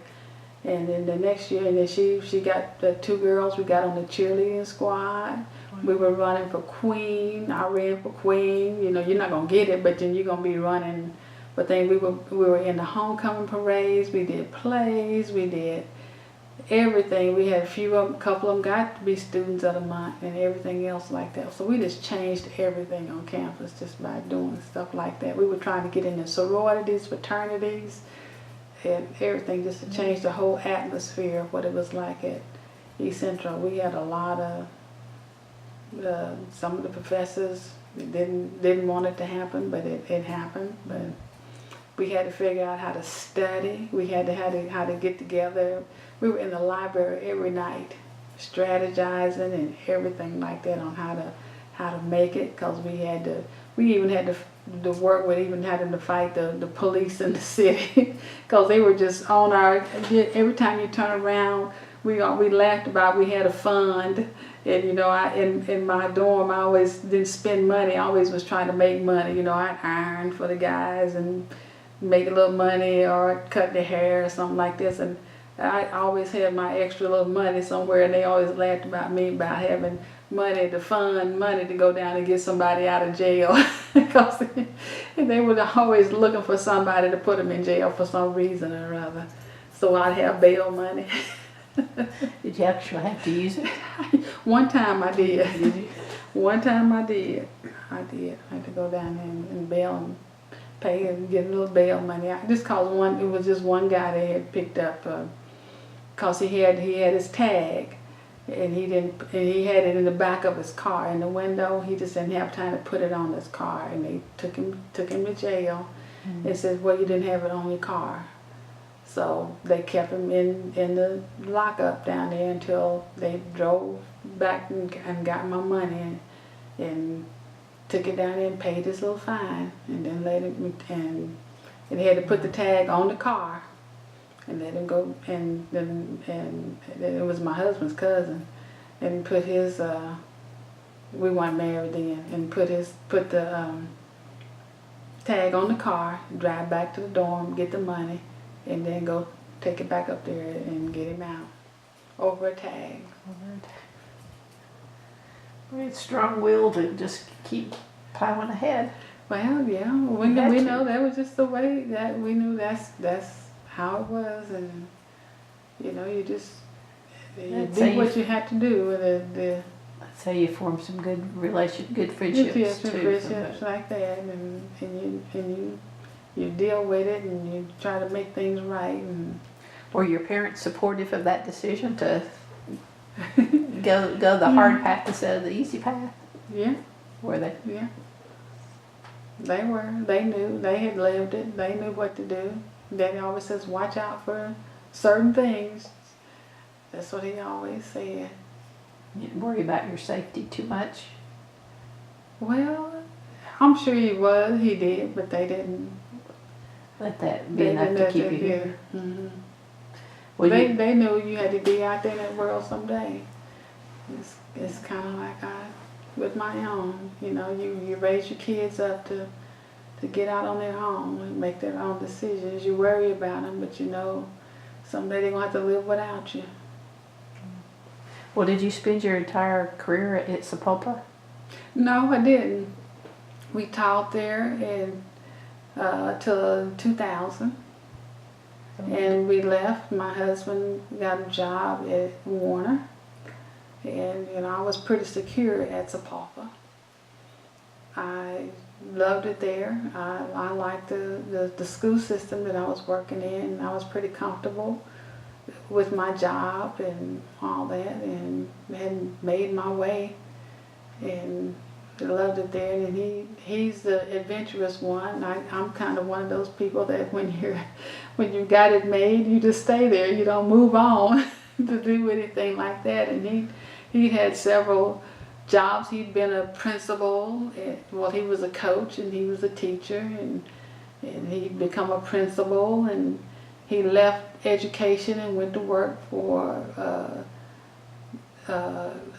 And then the next year, and then she got the 2 girls we got on the cheerleading squad. We were running for Queen. I ran for Queen. You know, you're not gonna get it, but then you're gonna be running. But then we were in the homecoming parades. We did plays. We did everything. We had a couple of them got to be students of the month and everything else like that. So we just changed everything on campus just by doing stuff like that. We were trying to get into sororities, fraternities, and everything just to change the whole atmosphere of what it was like at East Central. We had a lot of some of the professors didn't want it to happen, but it happened. But we had to figure out how to study. We had to how to get together. We were in the library every night, strategizing and everything like that on how to make it, because we even had to work with even having to fight the police in the city, because they were just on every time you turn around, we laughed about we had a fund. And you know, in my dorm, I always didn't spend money. I always was trying to make money. You know, I'd iron for the guys and make a little money, or cut their hair or something like this. And I always had my extra little money somewhere, and they always laughed about me about having money to fund money to go down and get somebody out of jail, because they were always looking for somebody to put them in jail for some reason or other. So I'd have bail money. Did you actually have to use it? One time I did. Did you? One time I did. I had to go down there and bail and pay and get a little bail money. Just cause it was just one guy they had picked up, cause he had his tag, and he had it in the back of his car in the window. He just didn't have time to put it on his car, and they took him to jail. And said, well, you didn't have it on your car. So they kept him in the lockup down there until they drove back and got my money and took it down there and paid his little fine, and then let him, and he had to put the tag on the car and let him go, and then it was my husband's cousin, and put his we weren't married then, and put the tag on the car, drive back to the dorm, get the money, and then go take it back up there and get him out over a tag. It's strong-willed to just keep plowing ahead. Well, yeah, we know that was just the way that we knew that's how it was, and you know, you did what you had to do. Let's say you form some good friendships too. Friendships like that, and you deal with it, and you try to make things right. And were your parents supportive of that decision to go the hard path instead of the easy path? Yeah. Were they? Yeah. They were. They knew. They had lived it. They knew what to do. Daddy always says, watch out for certain things. That's what he always said. You didn't worry about your safety too much? Well, I'm sure he did, but they didn't let that be enough to keep you here. Mm-hmm. Well, they knew you had to be out there in that world someday. It's kind of like with my own, you know, you raise your kids up to get out on their own and make their own decisions. You worry about them, but you know someday they're going to have to live without you. Well, did you spend your entire career at Sapulpa? No, I didn't. We taught there till 2000. And we left. My husband got a job at Warner. And, you know, I was pretty secure at Sapulpa. I loved it there. I liked the school system that I was working in. I was pretty comfortable with my job and all that, and had made my way, and I loved it there. And he's the adventurous one. I'm kind of one of those people that when you got it made, you just stay there. You don't move on to do anything like that. And he had several jobs. He'd been a principal. He was a coach and he was a teacher, and he'd become a principal, and he left education and went to work for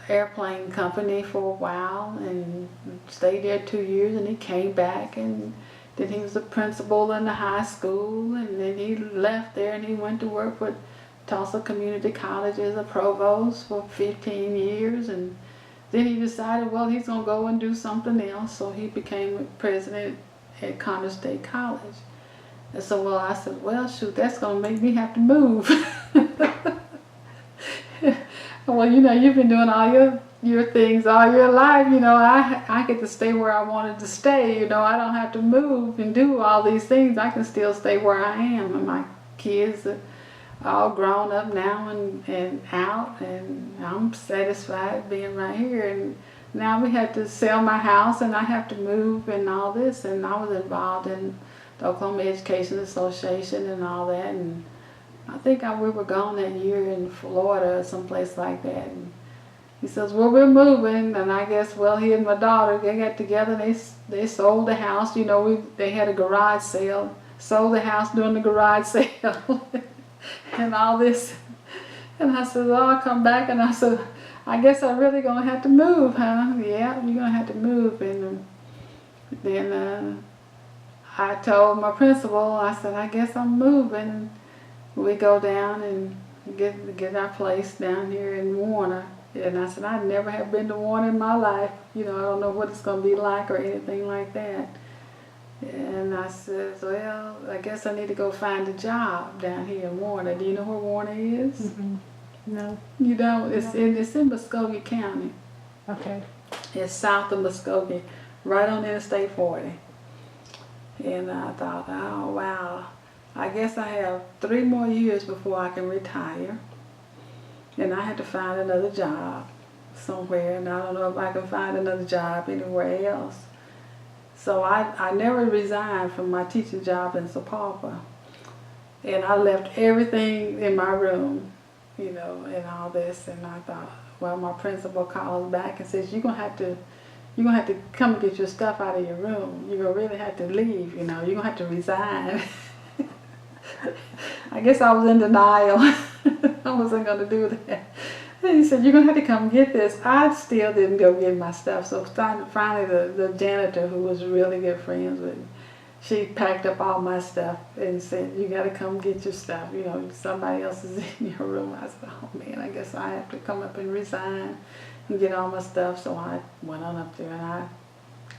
airplane company for a while and stayed there 2 years, and he came back, and then he was a principal in the high school, and then he left there and he went to work for Tulsa Community College as a provost for 15 years, and then he decided, well, he's going to go and do something else, so he became president at Conner State College. And so, well, I said, well, shoot, that's going to make me have to move. Well, you know, you've been doing all your things all your life. You know, I get to stay where I wanted to stay. You know, I don't have to move and do all these things. I can still stay where I am. And my kids are all grown up now and out, and I'm satisfied being right here. And now we have to sell my house, and I have to move and all this. And I was involved in the Oklahoma Education Association and all that, and I think we were gone that year in Florida or someplace like that. And he says, well, we're moving, and I guess, well, he and my daughter, they got together, and they sold the house. You know, they had a garage sale, sold the house during the garage sale and all this. And I said, well, I'll come back, and I said, I guess I'm really going to have to move, huh? Yeah, you're going to have to move. And then I told my principal, I said, I guess I'm moving. We go down and get our place down here in Warner. And I said, I never have been to Warner in my life. You know, I don't know what it's going to be like or anything like that. And I said, well, I guess I need to go find a job down here in Warner. Do you know where Warner is? Mm-hmm. No. You don't? It's in Muskogee County. Okay. It's south of Muskogee, right on Interstate 40. And I thought, oh, wow. I guess I have 3 more years before I can retire. And I had to find another job somewhere, and I don't know if I can find another job anywhere else. So I never resigned from my teaching job in Sapulpa. And I left everything in my room, you know, and all this. And I thought, well, my principal calls back and says, you're gonna have to come get your stuff out of your room. You're gonna really have to leave, you know. You're gonna have to resign. I guess I was in denial. I wasn't gonna do that. And he said, you're gonna have to come get this. I still didn't go get my stuff. So finally the janitor, who was really good friends with me, she packed up all my stuff and said, you gotta come get your stuff. You know, somebody else is in your room. I said, oh man, I guess I have to come up and resign and get all my stuff. So I went on up there and I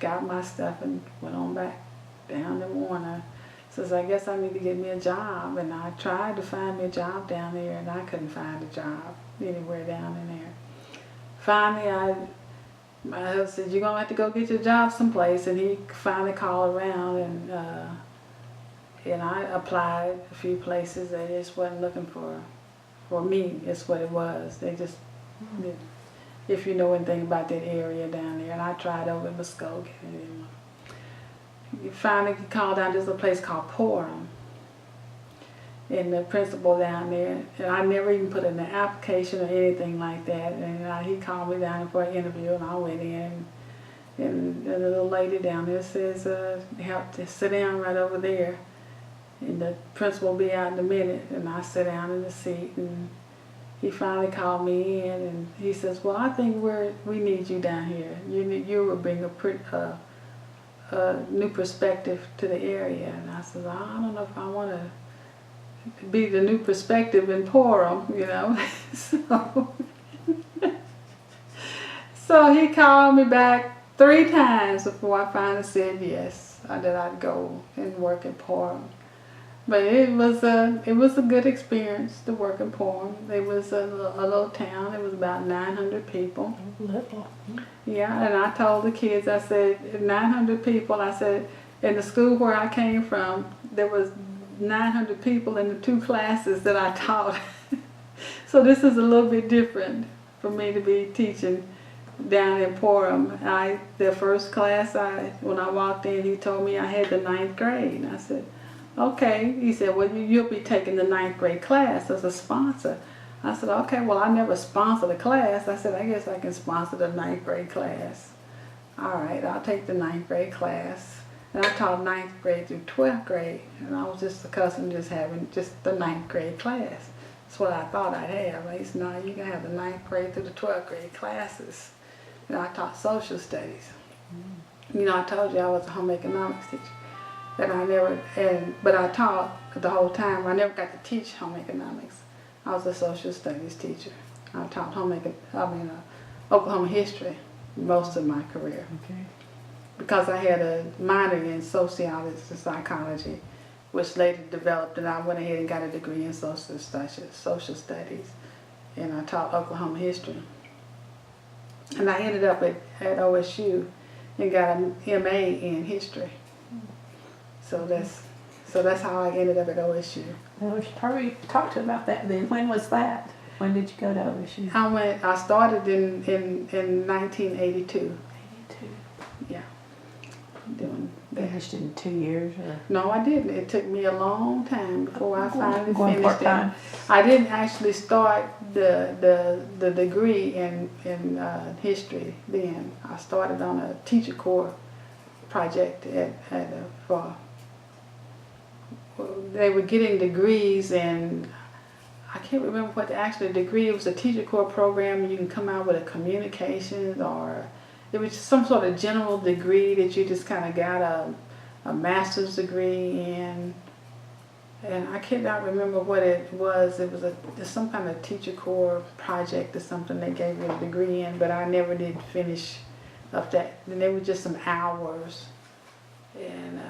got my stuff and went on back down to Warner. So I guess I need to get me a job. And I tried to find me a job down there and I couldn't find a job anywhere down in there. Finally, my husband said, you're going to have to go get your job someplace. And he finally called around and I applied a few places. They just wasn't looking for me, is what it was. They just, if you know anything about that area down there. And I tried over in Muskogee. Finally called down, there's a place called Porham. And the principal down there, and I never even put in an application or anything like that. And he called me down for an interview, and I went in. And the little lady down there says, help to sit down right over there. And the principal will be out in a minute. And I sat down in the seat, and he finally called me in, and he says, well, I think we need you down here. You will bring a new perspective to the area. And I said, I don't know if I want to be the new perspective in Porham, you know. So he called me back 3 times before I finally said yes, that I'd go and work in Porham. But it was a good experience to work in Porham. It was a little town. It was about 900 people. Little. Yeah, and I told the kids, I said, 900 people. I said, in the school where I came from, there was 900 people in the 2 classes that I taught. So this is a little bit different for me to be teaching down in Porham. The first class, when I walked in, he told me I had the 9th grade. I said, okay. He said, well, you'll be taking the 9th grade class as a sponsor. I said, okay, well, I never sponsored a class. I said, I guess I can sponsor the 9th grade class. All right, I'll take the 9th grade class. And I taught 9th grade through 12th grade. And I was just accustomed to just having just the 9th grade class. That's what I thought I'd have. He said, no, you can have the 9th grade through the 12th grade classes. And I taught social studies. You know, I told you I was a home economics teacher. But I taught the whole time. I never got to teach home economics. I was a social studies teacher. I taught Oklahoma history most of my career. Okay. Because I had a minor in sociology and psychology, which later developed, and I went ahead and got a degree in social studies, and I taught Oklahoma history. And I ended up at OSU and got an MA in history. So that's how I ended up at OSU. Well, we should probably talk to about that then. When was that? When did you go to OSU? I started in 1982. 82. Yeah. Doing that. Finished in 2 years, or? No, I didn't. It took me a long time before I finally going finished it. I didn't actually start the degree in history then. I started on a teacher corps project they were getting degrees, and I can't remember what the actual degree. It was a teacher corps program, and you can come out with a communications, or it was some sort of general degree that you just kind of got a master's degree in. And I cannot remember what it was. It was some kind of teacher corps project or something they gave me a degree in, but I never did finish up that. And they were just some hours. And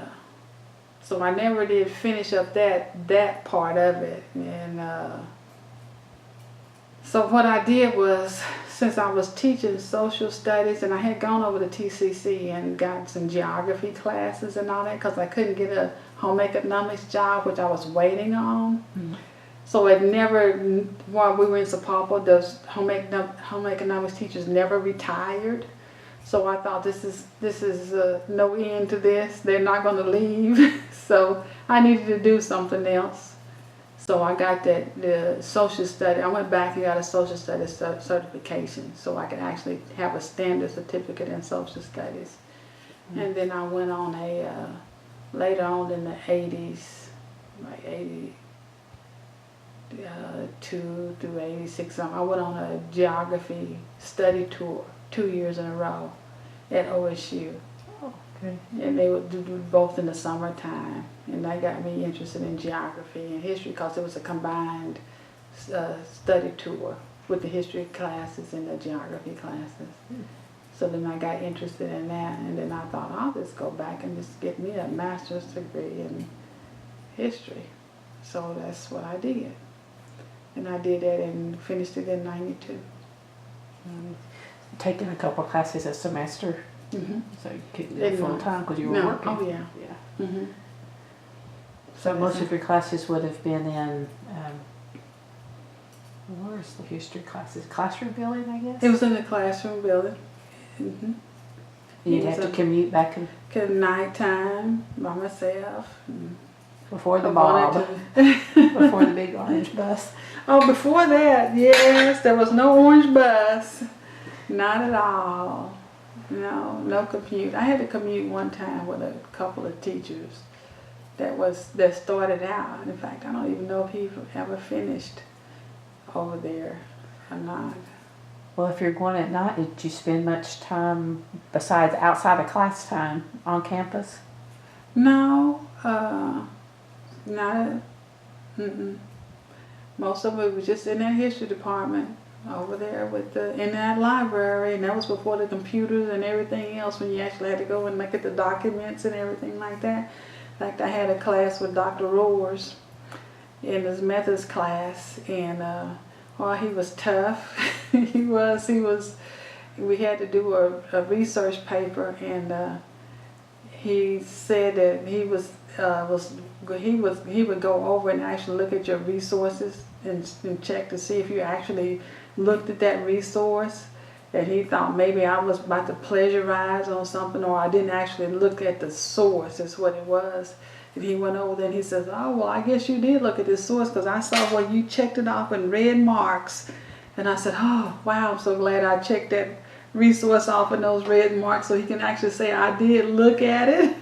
so I never did finish up that part of it. And so what I did was, since I was teaching social studies, and I had gone over to TCC and got some geography classes and all that, because I couldn't get a home economics job, which I was waiting on. Mm-hmm. So it never, while we were in Sapulpa, those home economics teachers never retired. So I thought, this is no end to this. They're not going to leave. So I needed to do something else. So I got the social study. I went back and got a social studies certification so I could actually have a standard certificate in social studies. And then I went on later on in the 80s, like 82 through 86, I went on a geography study tour 2 years in a row at OSU. Oh, okay. And they would do both in the summertime. And that got me interested in geography and history because it was a combined study tour with the history classes and the geography classes. So then I got interested in that, and then I thought, I'll just go back and just get me a master's degree in history. So that's what I did. And I did that and finished it in 92. Taking a couple classes a semester, Mm-hmm. so you couldn't do it full time because you were working. Oh, yeah. Yeah. Mm-hmm. So most of your classes would have been in, where's the history classes? Classroom building, I guess? It was in the classroom building. Mm-hmm. You'd have to commute back and At nighttime by myself. before the I mob, wanted to- before the big orange bus. Oh, before that, yes, there was no orange bus. Not at all. No commute. I had to commute one time with a couple of teachers that started out. In fact, I don't even know if he ever finished over there or not. Well, if you're going at night, did you spend much time besides outside of class time on campus? No, not. Most of it was just in that history department over there in that library, and that was before the computers and everything else. When you actually had to go and look at the documents and everything like that. In fact, I had a class with Dr. Roars in his methods class, and he was tough. he was. We had to do a research paper, and he said that he would go over and actually look at your resources and check to see if you actually looked at that resource. And he thought maybe I was about to plagiarize on something, or I didn't actually look at the source, is what it was. And he went over there and he says, oh, well, I guess you did look at this source because I saw where you checked it off in red marks. And I said, oh, wow, I'm so glad I checked that resource off in those red marks so he can actually say I did look at it.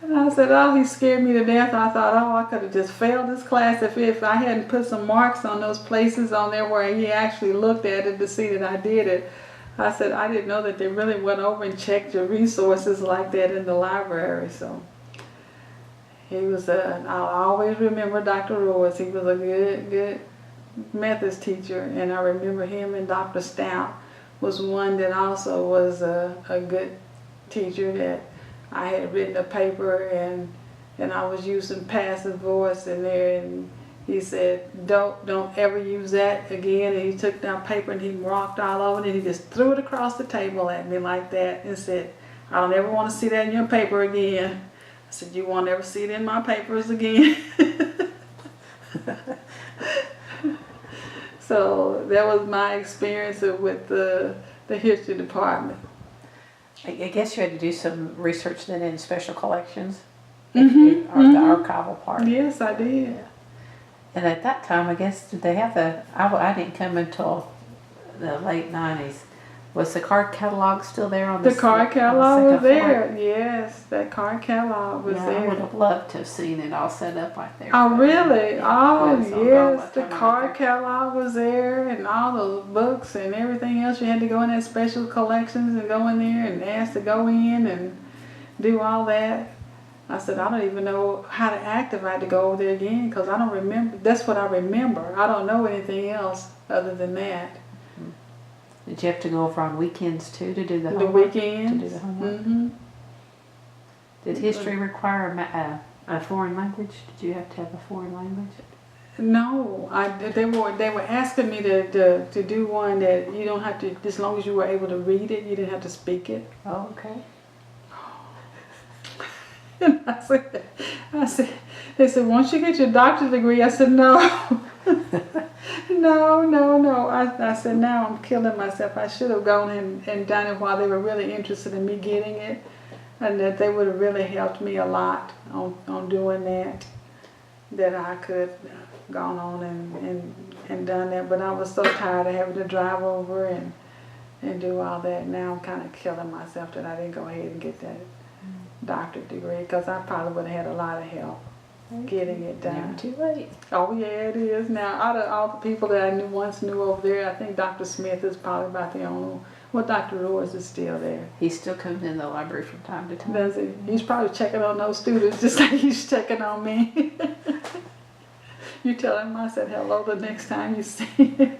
And I said, oh, he scared me to death. I thought, oh, I could have just failed this class if I hadn't put some marks on those places on there where he actually looked at it to see that I did it. I said, I didn't know that they really went over and checked your resources like that in the library. So he was I'll always remember Dr. Royce. He was a good methods teacher, and I remember him and Dr. Stout was one that also was a good teacher that I had written a paper and I was using passive voice in there, and he said, don't ever use that again. And he took that paper and he walked all over it and he just threw it across the table at me like that and said, I don't ever want to see that in your paper again. I said, you won't ever see it in my papers again. So that was my experience with the history department. I guess you had to do some research then in special collections, or Mm-hmm. the archival part. Yes, I did. Yeah. And at that time, I guess, did they have I didn't come until the late 90s. Was the card catalog still there on The card catalog was there. floor? Yes, that card catalog was Yeah, there. I would have loved to have seen it all set up right there. Oh, really? Yeah, Oh, it's all gone by yes. the The time I got card there. catalog was there, and all those books and everything else. You had to go in that special collections and go in there and ask to go in and do all that. I said, I don't even know how to act if I had to go over there again because I don't remember. That's what I remember. I don't know anything else other than that. Did you have to go over on weekends too to do the The homework? weekends. To do the homework? Mm-hmm. Did history require a foreign language? Did you have to have a foreign language? No, they were asking me to do one that you don't have to, as long as you were able to read it, you didn't have to speak it. Oh, okay. And I said, they said, once you get your doctorate degree, I said, no. No. I said, now I'm killing myself. I should have gone and done it while they were really interested in me getting it, and that they would have really helped me a lot on doing that. that I could have gone on and done that, but I was so tired of having to drive over and do all that. Now I'm kind of killing myself that I didn't go ahead and get that doctorate degree, because I probably would have had a lot of help getting it done. Never too late. Oh yeah, it is now. Out of all the people that I once knew over there, I think Dr. Smith is probably about the only one. Well, Dr. Roars is still there. He still comes in the library from time to time. Does he? He's probably checking on those students just like he's checking on me. You tell him I said hello the next time you see him.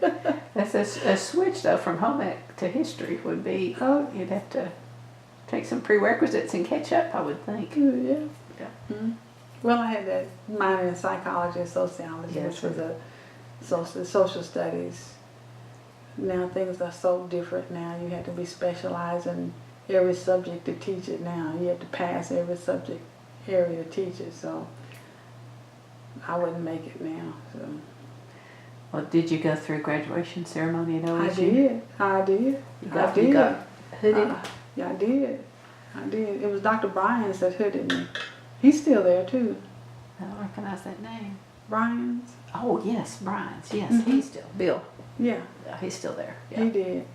That's a switch though from home ec to history would be. Oh. You'd have to take some prerequisites and catch up, I would think. Yeah. Yeah. Mm-hmm. Well, I had that minor in psychology and sociology, Yes. which was a social studies. Now things are so different now. You have to be specialized in every subject to teach it now. You have to pass every subject area to teach it. So I wouldn't make it now. So Well, did you go through graduation ceremony at OSU? I did. You got hooded? Yeah, I did. It was Dr. Bryans that hooded me. He's still there too. I don't recognize that name. Bryans? Oh yes, Brian's. Yes, Mhm. he's still. Bill. Yeah. Yeah, he's still there. Yeah. He did.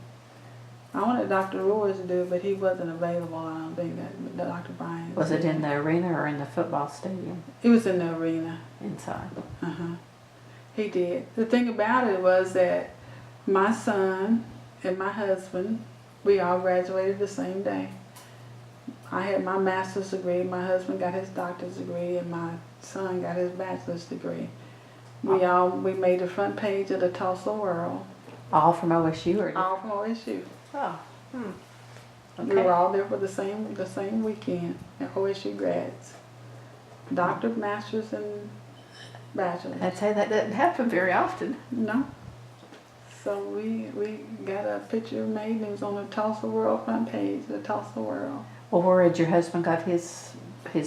I wanted Dr. Roars to do it, but he wasn't available. I don't think that Dr. Bryans. Was it in the arena or in the football stadium? It was in the arena. Inside. He did. The thing about it was that my son and my husband, we all graduated the same day. I had my master's degree, my husband got his doctor's degree, and my son got his bachelor's degree. We made the front page of the Tulsa World. All from OSU or? All from OSU. Oh. We were all there for the same weekend at OSU grads. Doctor, master's, and bachelor's. I'd say that doesn't happen very often. No. So we got a picture made, and it was on the Tulsa World front page, the Tulsa World. Well, where had your husband got his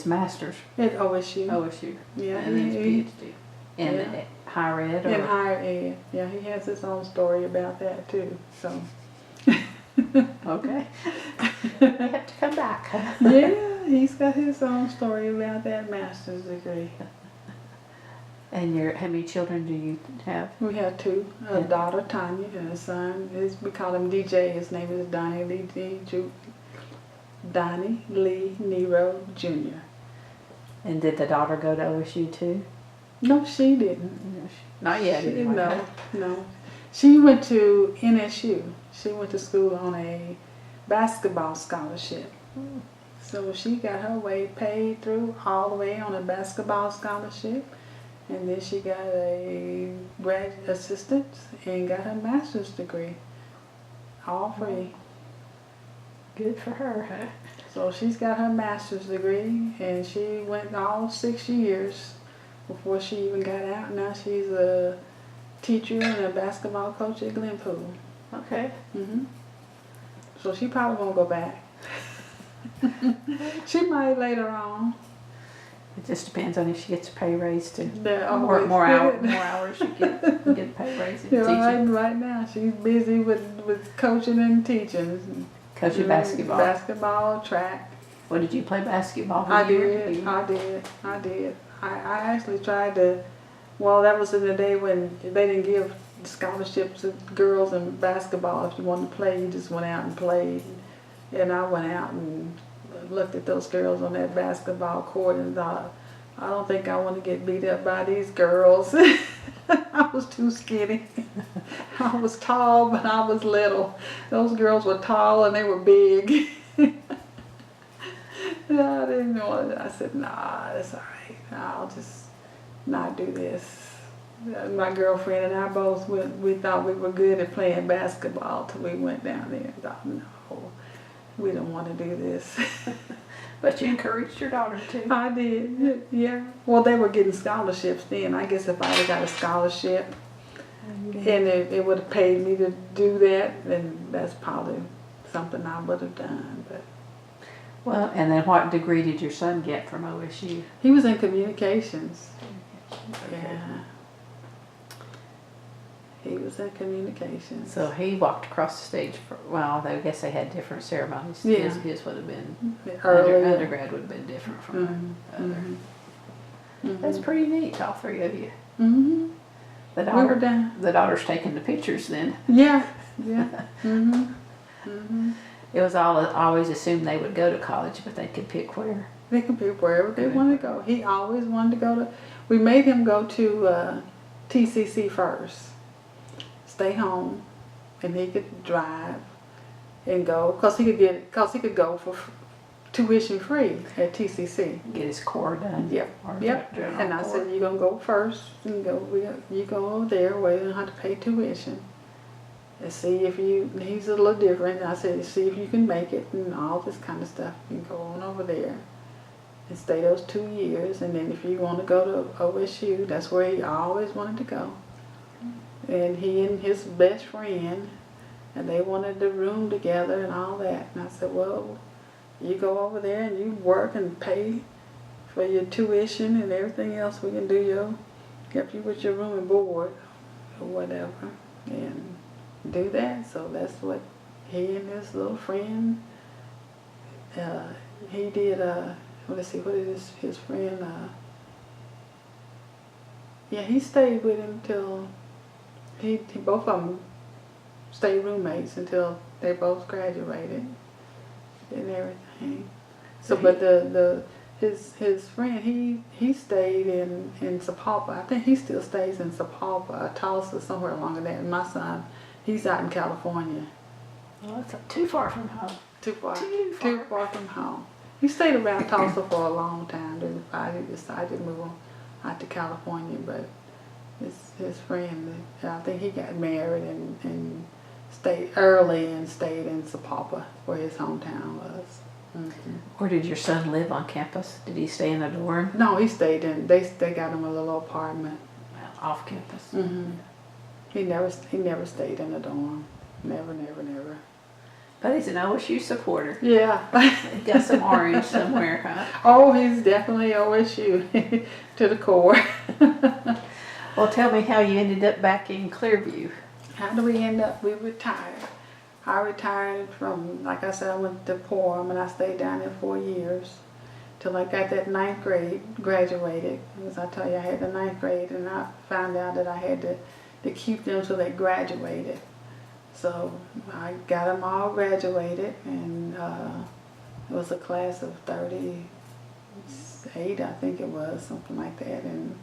master's? At OSU. OSU. Yeah, And his PhD. In higher ed? Or? In higher ed. Yeah, he has his own story about that too. So. Okay. You have to come back. Yeah, he's got his own story about that master's degree. And how many children do you have? We have two, a daughter, Tanya, and a son. We call him DJ. His name is Donnie Lee Nero Jr. And did the daughter go to OSU too? No, she didn't. Not yet. Anyway. No. She went to NSU. She went to school on a basketball scholarship. So she got her way paid through all the way on a basketball scholarship. And then she got a grad assistant and got her master's degree. All free. Good for her, huh? So she's got her master's degree, and she went all 6 years before she even got out. Now she's a teacher and a basketball coach at Glenpool. Okay. So she probably won't go back. She might later on. It just depends on if she gets a pay raise to More hours she get a pay raise in teaching. Right now she's busy with coaching and teaching. Coaching basketball. Basketball, track. What, did you play basketball? I did. I actually tried to. Well, that was in the day when they didn't give scholarships to girls in basketball. If you wanted to play, you just went out and played. And I went out and looked at those girls on that basketball court and thought, I don't think I want to get beat up by these girls. I was too skinny. I was tall, but I was little. Those girls were tall and they were big. I didn't know it. I said, nah, that's all right. I'll just not do this. My girlfriend and I both, we thought we were good at playing basketball till we went down there and thought, no, we don't want to do this. But you encouraged your daughter to. I did, yeah. Well, they were getting scholarships then. I guess if I had got a scholarship and it would have paid me to do that, then that's probably something I would have done. But Well, and then what degree did your son get from OSU? he was in communications. Okay. Yeah. He was in communications. So he walked across the stage for, well, I guess they had different ceremonies. Yeah. His would have been, Early. undergrad would have been different from the other. That's pretty neat, all three of you. Mm-hmm. The We were down. the daughter's taking the pictures then. Yeah, yeah. Mm-hmm. Mm-hmm. It was always assumed they would go to college, but they could pick where. They can pick wherever they want to go. He always wanted to go to. We made him go to TCC first. Stay home, and he could drive and go because he could go for tuition free at TCC. Get his core done. Yep. Yep. And I said, you're gonna go first and you go over there where you don't have to pay tuition. And see if he's a little different. I said, see if you can make it and all this kind of stuff. You can go on over there and stay those 2 years. And then if you want to go to OSU, that's where he always wanted to go. And he and his best friend, and they wanted the room together and all that. And I said, well, you go over there and you work and pay for your tuition and everything else we can do. Help you with your room and board or whatever. And do that. So that's what he and his little friend, he did, let's see, what is his friend, yeah, he stayed with him till, he both of them stayed roommates until they both graduated and everything. So, but his friend, he stayed in Sapulpa. I think he still stays in Sapulpa, Tulsa, somewhere along there. And my son, he's out in California. Well, that's too far from home. Too far from home. He stayed around Tulsa for a long time. Then finally decided to move on out to California. But his friend, I think he got married and stayed early and stayed in Sapulpa, where his hometown was. Mm-hmm. Where did your son live on campus? Did he stay in a dorm? No, he stayed in. They got him a little apartment. Well, off campus. Mm-hmm. He never stayed in a dorm. Never. But he's an OSU supporter. Yeah. He got some orange somewhere, huh? Oh, he's definitely OSU to the core. Well, tell me how you ended up back in Clearview. How do we end up? We retired. I retired from, like I said, I went to Portland and I stayed down there 4 years till I got that 9th grade, graduated. As I tell you, I had the 9th grade and I found out that I had to keep them till they graduated. So I got them all graduated, and it was a class of 38, I think it was, something like that. And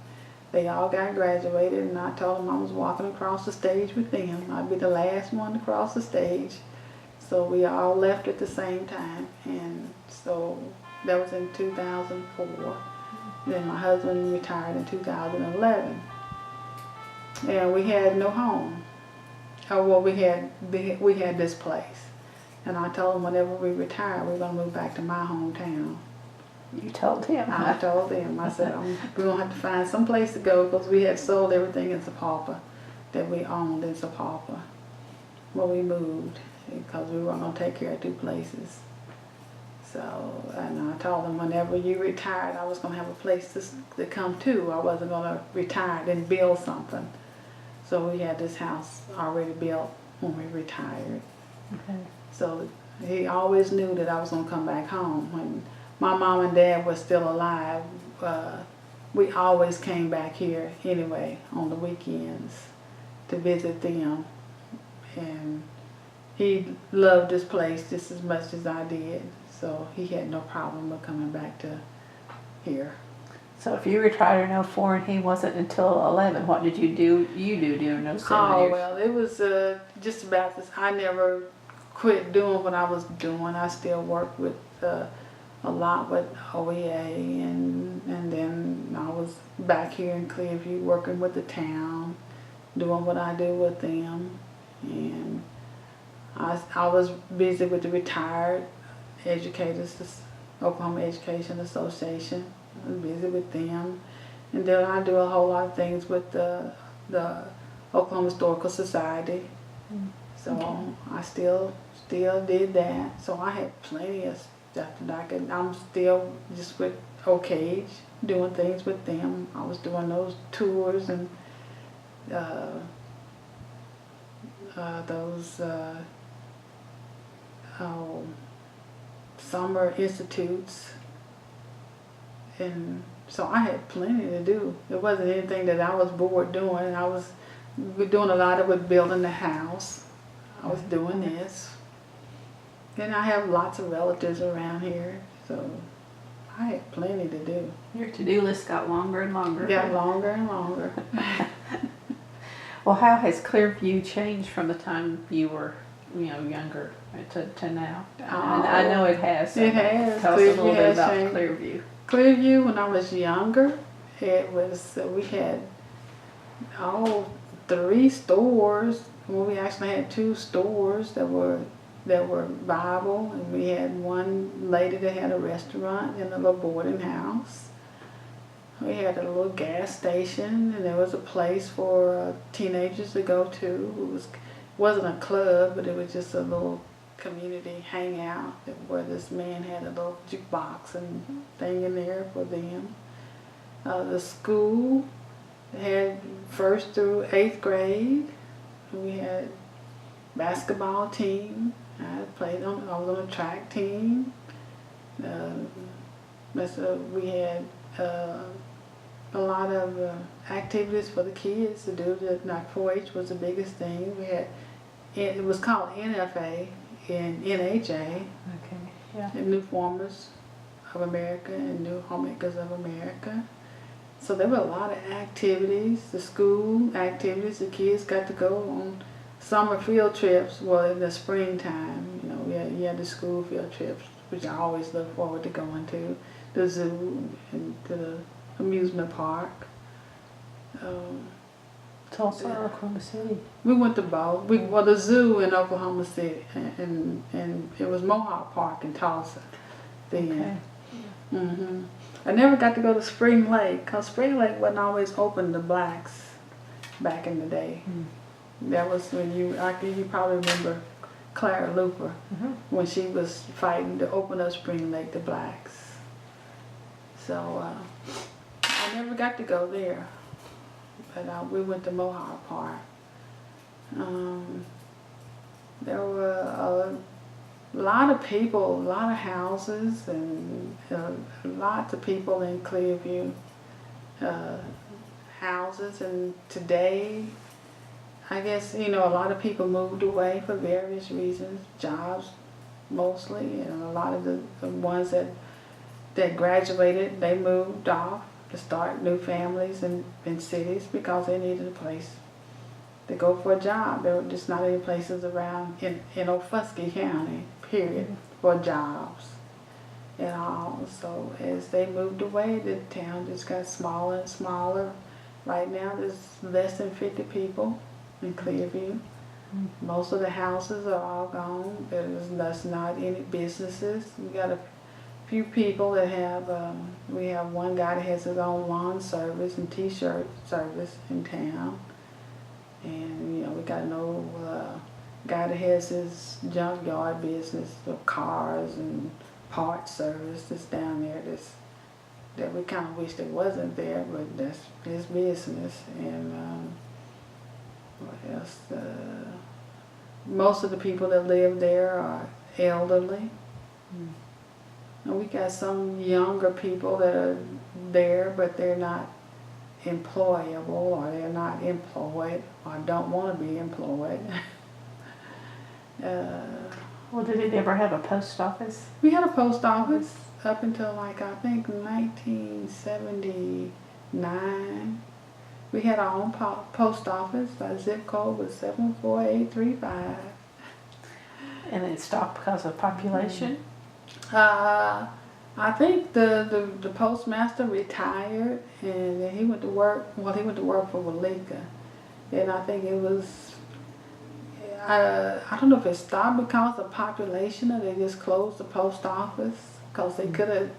they all got graduated, and I told them I was walking across the stage with them. I'd be the last one to cross the stage. So we all left at the same time, and so that was in 2004. Then my husband retired in 2011, and we had no home. Oh, well, we had this place, and I told him whenever we retire, we're gonna move back to my hometown. You told him. I told him. I said we're gonna have to find some place to go because we had sold everything in Sapulpa that we owned in Sapulpa when we moved because we weren't gonna take care of 2 places. So, and I told him whenever you retired, I was gonna have a place to come to. I wasn't gonna retire and build something. So we had this house already built when we retired. Okay. So he always knew that I was going to come back home. When my mom and dad were still alive, we always came back here anyway on the weekends to visit them. And he loved this place just as much as I did. So he had no problem with coming back to here. So if you retired in 04 and he wasn't until 11, what did you do during those 7 years? Well, it was just about this. I never quit doing what I was doing. I still worked with a lot with OEA, and then I was back here in Clearview working with the town, doing what I do with them. And I was busy with the retired educators, Oklahoma Education Association. I was busy with them, and then I do a whole lot of things with the Oklahoma Historical Society. So okay. I still did that. So I had plenty of stuff that I could. I'm still just with OOHRP, doing things with them. I was doing those tours and those summer institutes. And So I had plenty to do. It wasn't anything that I was bored doing. I was doing a lot of it, building the house. I was doing this. And I have lots of relatives around here, so I had plenty to do. Your to-do list got longer and longer. Got longer and longer. Well, how has Clearview changed from the time you were, younger to now? I know it has. So It has. Tell us a little Clearview bit has about changed. Clearview. Clearview, when I was younger, it was, we had 3 stores. Well, we actually had 2 stores that were viable, and we had one lady that had a restaurant and a little boarding house. We had a little gas station, and there was a place for teenagers to go to. Wasn't a club, but it was just a little community hangout where this man had a little jukebox and thing in there for them. The school had 1st through 8th grade. We had basketball team. I was on a track team. We had a lot of activities for the kids to do. Like 4-H was the biggest thing. We had, it was called NFA and NHA, Okay. Yeah. the New Formers of America and New Homemakers of America. So there were a lot of activities, the school activities. The kids got to go on summer field trips. Well, in the springtime, you had the school field trips, which I always look forward to going to. The zoo and to the amusement park. Tulsa or Oklahoma City? We went to both. The zoo in Oklahoma City, and it was Mohawk Park in Tulsa then. Okay. I never got to go to Spring Lake, because Spring Lake wasn't always open to blacks back in the day. That was when you probably remember Clara Looper, when she was fighting to open up Spring Lake to blacks. So I never got to go there, but we went to Mohawk Park. There were a lot of people, a lot of houses, and lots of people in Clearview. Houses, and today, I guess, a lot of people moved away for various reasons, jobs mostly, and a lot of the ones that graduated, they moved off to start new families in cities because they needed a place to go for a job. There were just not any places around in Okfuskee County, period, for jobs at all. So as they moved away, the town just got smaller and smaller. Right now there's less than 50 people in Clearview. Most of the houses are all gone. There's not any businesses. We got a few people that have, we have one guy that has his own lawn service and t-shirt service in town. And we got an old guy that has his junkyard business of cars and parts service that's down there that we kind of wish that wasn't there, but that's his business. And what else? Most of the people that live there are elderly. And we got some younger people that are there, but they're not employable, or they're not employed, or don't want to be employed. Well, did it ever have a post office? We had a post office up until I think 1979. We had our own post office. Our zip code was 74835. And it stopped because of population? I think the postmaster retired, and then he went to work. Well, he went to work for Walika, and I think it was. I don't know if it stopped because of population, or they just closed the post office because they could have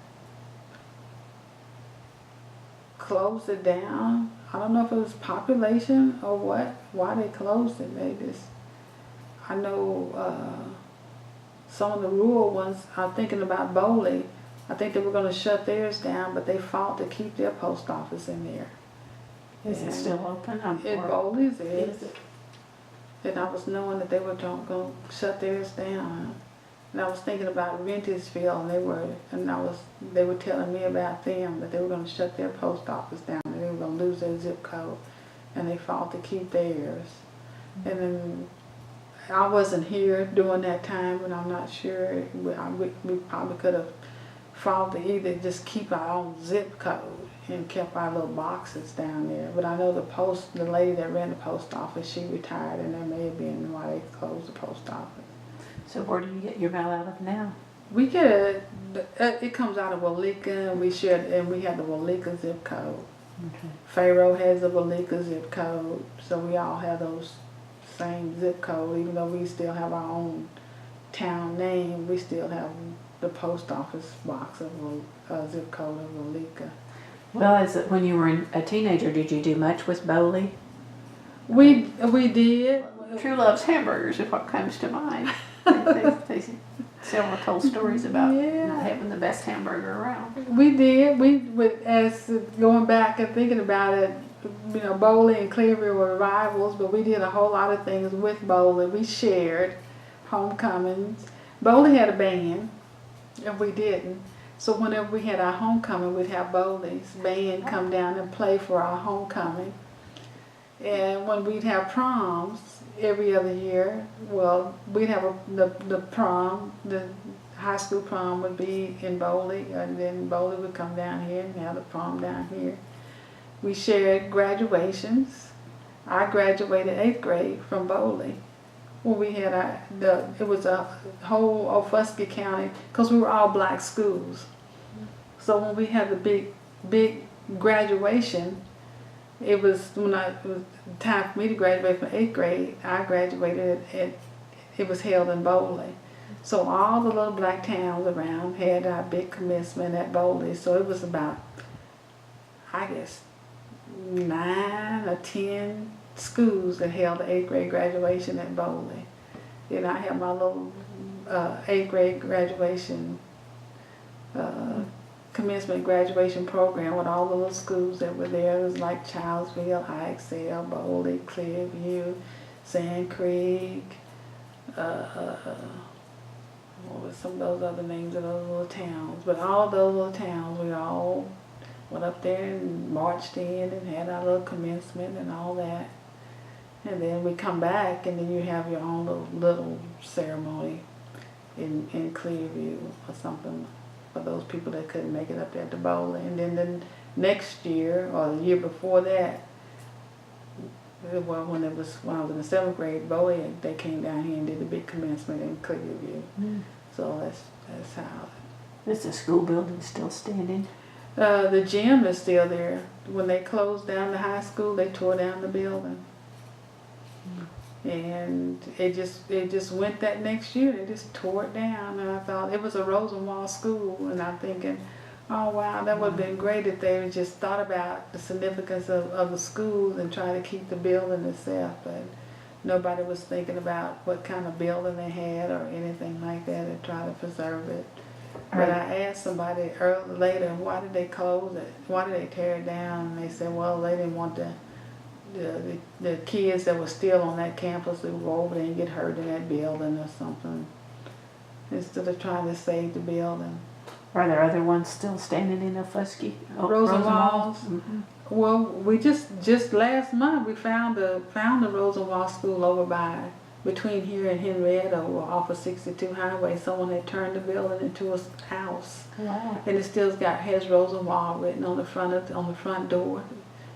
closed it down. I don't know if it was population or what. Why they closed it? I know. Some of the rural ones, I'm thinking about Bowley, I think they were going to shut theirs down, but they fought to keep their post office in there. Is it still open? Bowley's is. And I was knowing that they were going to shut theirs down. And I was thinking about Rentisville, and they were telling me about them, that they were going to shut their post office down, and they were going to lose their zip code, and they fought to keep theirs. And then I wasn't here during that time, and I'm not sure. We probably could have fought to either just keep our own zip code and kept our little boxes down there. But I know the lady that ran the post office, she retired, and that may have been why they closed the post office. So where do you get your mail out of now? We get it comes out of Walika, and we have the Walika zip code. Okay. Pharaoh has a Walika zip code, so we all have those same zip code. Even though we still have our own town name, we still have the post office box of zip code of Walika. Well, when you were a teenager, did you do much with Bowley? We did. True Love's Hamburgers is what comes to mind. they several told stories about having the best hamburger around. We did. As going back and thinking about it, Bowley and Clearview were rivals, but we did a whole lot of things with Bowley. We shared homecomings. Bowley had a band, and we didn't. So whenever we had our homecoming, we'd have Bowley's band come down and play for our homecoming. And when we'd have proms every other year, well, we'd have the prom, the high school prom would be in Bowley, and then Bowley would come down here and have the prom down here. We shared graduations. I graduated 8th grade from Bowley. When we had it was a whole Okfuskee County, because we were all black schools. So when we had the big graduation, it was time for me to graduate from 8th grade. I graduated it was held in Bowley. So all the little black towns around had our big commencement at Bowley. So it was about, I guess, 9 or 10 schools that held the 8th grade graduation at Bowley. Then I had my little 8th grade graduation commencement graduation program with all the little schools that were there. It was like Childsville, IXL, Bowley, Clearview, Sand Creek, what were some of those other names of those little towns. But all those little towns, we all went up there and marched in and had our little commencement and all that. And then we come back, and then you have your own little ceremony in Clearview or something for those people that couldn't make it up there to Bowley. And then the next year, or the year before that, well, when I was in the 7th grade, Bowley, they came down here and did a big commencement in Clearview. So that's how. Is the school building still standing? The gym is still there. When they closed down the high school, they tore down the building. And it just went that next year. They just tore it down, and I thought it was a Rosenwald school, and I'm thinking, oh wow, that would have been great if they had just thought about the significance of the schools and try to keep the building itself. But nobody was thinking about what kind of building they had or anything like that and try to preserve it. But I asked somebody later, why did they close it? Why did they tear it down? And they said, well, they didn't want the kids that were still on that campus to go over there and get hurt in that building or something, instead of trying to save the building. Are there other ones still standing in Okfuskee? Rosenwald's? Well, we just last month we found the Rosenwald School over between here and Henrietta, off of 62 Highway. Someone had turned the building into a house. Wow. And it still has Rosenwald written on the front door,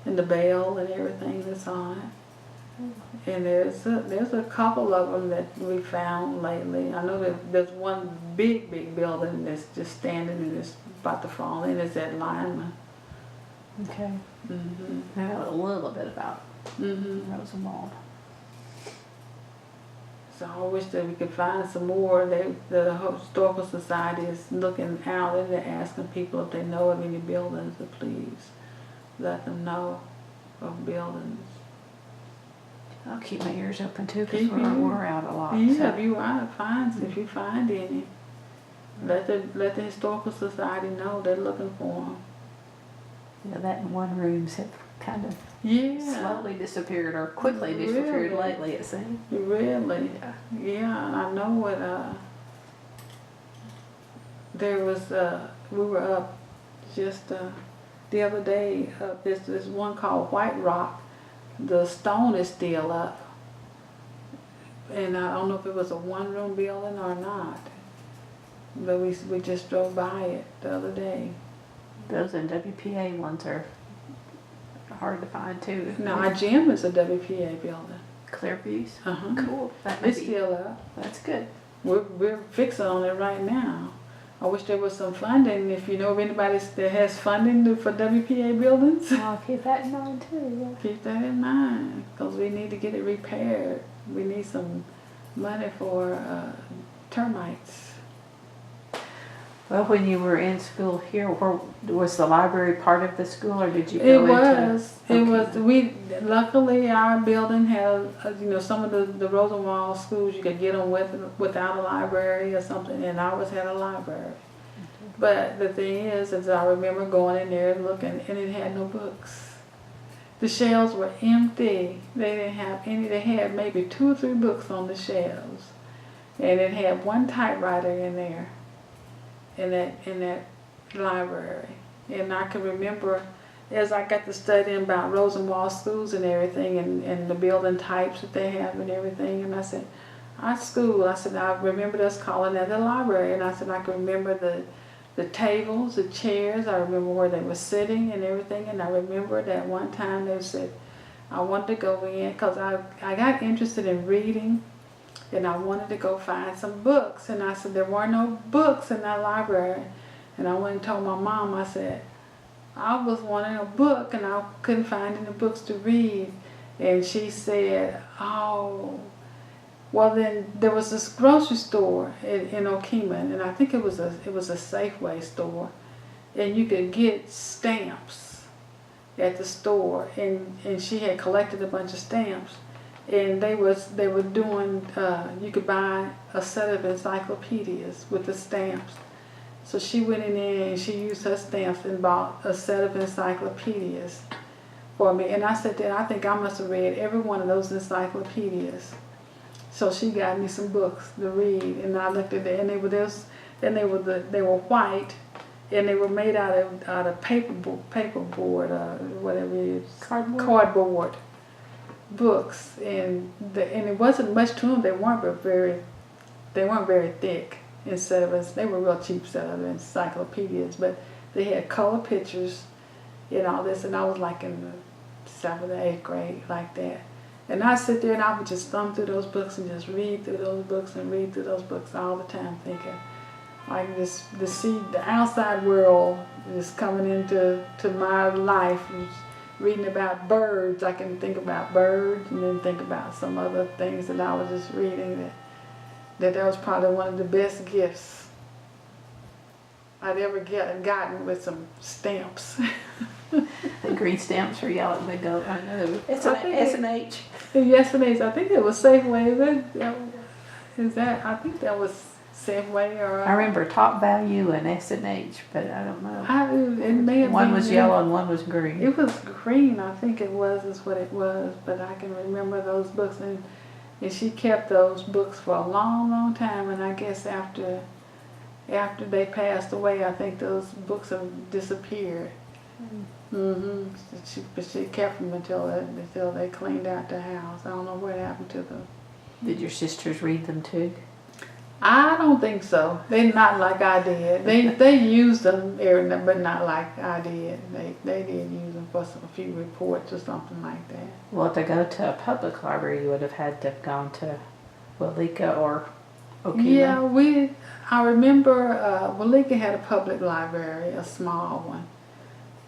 and the bell and everything that's on it. And there's a couple of them that we found lately. I know that there's one big building that's just standing and it's about to fall in. It's at Lyman. Okay. I know a little bit about Rosenwald. So I wish that we could find some more. The Historical Society is looking out and they're asking people if they know of any buildings to please let them know of buildings. I'll keep my ears open too, because we're out a lot. Yeah, So. if you find any, let the Historical Society know they're looking for them. Yeah, that and one rooms have kind of slowly disappeared or quickly disappeared lately, it seems. Really? Yeah, I know what there was, we were up just the other day, there's one called White Rock. The stone is still up. And I don't know if it was a one-room building or not. But we just drove by it the other day. Those NWPA ones are hard to find too. Now our gym is a WPA building. Clearviews? Uh-huh. Cool. That may It's be, still up. that's good. We're fixing on it right now. I wish there was some funding. If you know of anybody that has funding for WPA buildings, I'll keep that in mind too. keep that in mind, because we need to get it repaired. We need some money for termites. Well, when you were in school here, was the library part of the school, or did you It go was. into? It was. Luckily, our building had, some of the Rosenwald schools you could get them without a library or something, and ours had a library. But the thing is I remember going in there and looking, and it had no books. The shelves were empty. They didn't have any. They had maybe 2 or 3 books on the shelves, and it had one typewriter in there. In that library. And I can remember as I got to studying about Rosenwald schools and everything, and the building types that they have and everything, and I said, our school, I said, I remembered us calling that the library, and I said I can remember the tables, the chairs, I remember where they were sitting and everything, and I remember that one time they said I wanted to go in because I got interested in reading. And I wanted to go find some books. And I said, there were no books in that library. And I went and told my mom, I said, I was wanting a book and I couldn't find any books to read. And she said, oh, well then there was this grocery store in Okima, and I think it was a Safeway store. And you could get stamps at the store. And she had collected a bunch of stamps. And they were doing, you could buy a set of encyclopedias with the stamps. So she went in there and she used her stamps and bought a set of encyclopedias for me. And I sat there, I think I must have read every one of those encyclopedias. So she got me some books to read, and I looked at it, and they were white, and they were made out of paperboard, whatever it is, cardboard. Books, and it wasn't much to them. They weren't very thick. They were real cheap set of encyclopedias, but they had color pictures and all this. And I was like in the 7th or 8th grade, like that. And I sit there and I would just thumb through those books and just read through those books and read through those books all the time, thinking like this to see the outside world is coming into my life. Reading about birds, I can think about birds and then think about some other things that I was just reading, that was probably one of the best gifts I'd ever gotten with some stamps. The green stamps for yellow, they go, I know. It's an S&H. Yes, it is. I think it was Safeway. I think that was Safeway or... I remember Top Value and S&H, but I don't know. It may have one been, was yellow and one was green. It was green, I think is what it was, but I can remember those books, and she kept those books for a long, long time, and I guess after they passed away, I think those books have disappeared. But she kept them until they cleaned out the house. I don't know what happened to them. Did your sisters read them too? I don't think so. They not like I did. They used them, but not like I did. They did use them for a few reports or something like that. Well, to go to a public library, you would have had to have gone to Walika or Okima. Yeah, I remember Walika had a public library, a small one.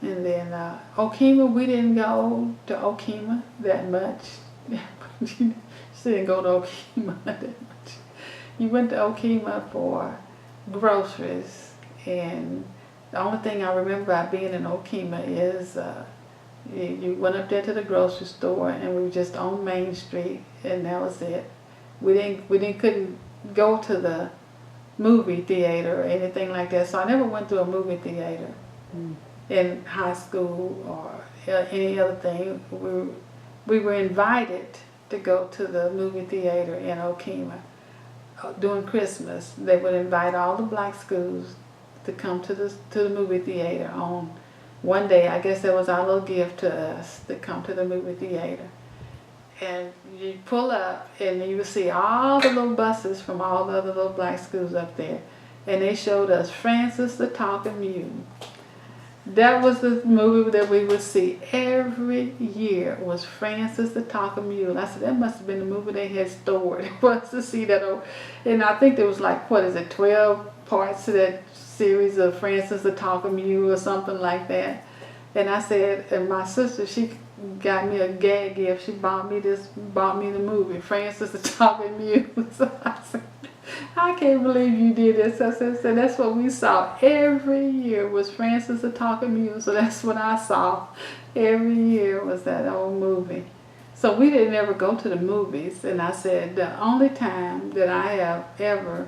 And then Okima, we didn't go to Okima that much. She didn't go to Okima that much. You went to Okima for groceries, and the only thing I remember about being in Okima is you went up there to the grocery store, and we were just on Main Street, and that was it. We couldn't go to the movie theater or anything like that, so I never went to a movie theater in high school or any other thing. We were invited to go to the movie theater in Okima. During Christmas, they would invite all the black schools to come to the movie theater on one day. I guess that was our little gift to us, to come to the movie theater. And you pull up and you will see all the little buses from all the other little black schools up there. And they showed us Francis the Talking Mule. That was the movie that we would see every year, was Francis the Talking Mule. I said, that must have been the movie they had stored. It was to see that. And I think there was like, 12 parts to that series of Francis the Talking Mule or something like that. And I said, and my sister, she got me a gag gift. She bought me the movie, Francis the Talking Mule. So I said, I can't believe you did this. I said, so that's what we saw every year, was Francis the Talking Mule. So that's what I saw every year, was that old movie. So we didn't ever go to the movies. And I said, the only time that I have ever,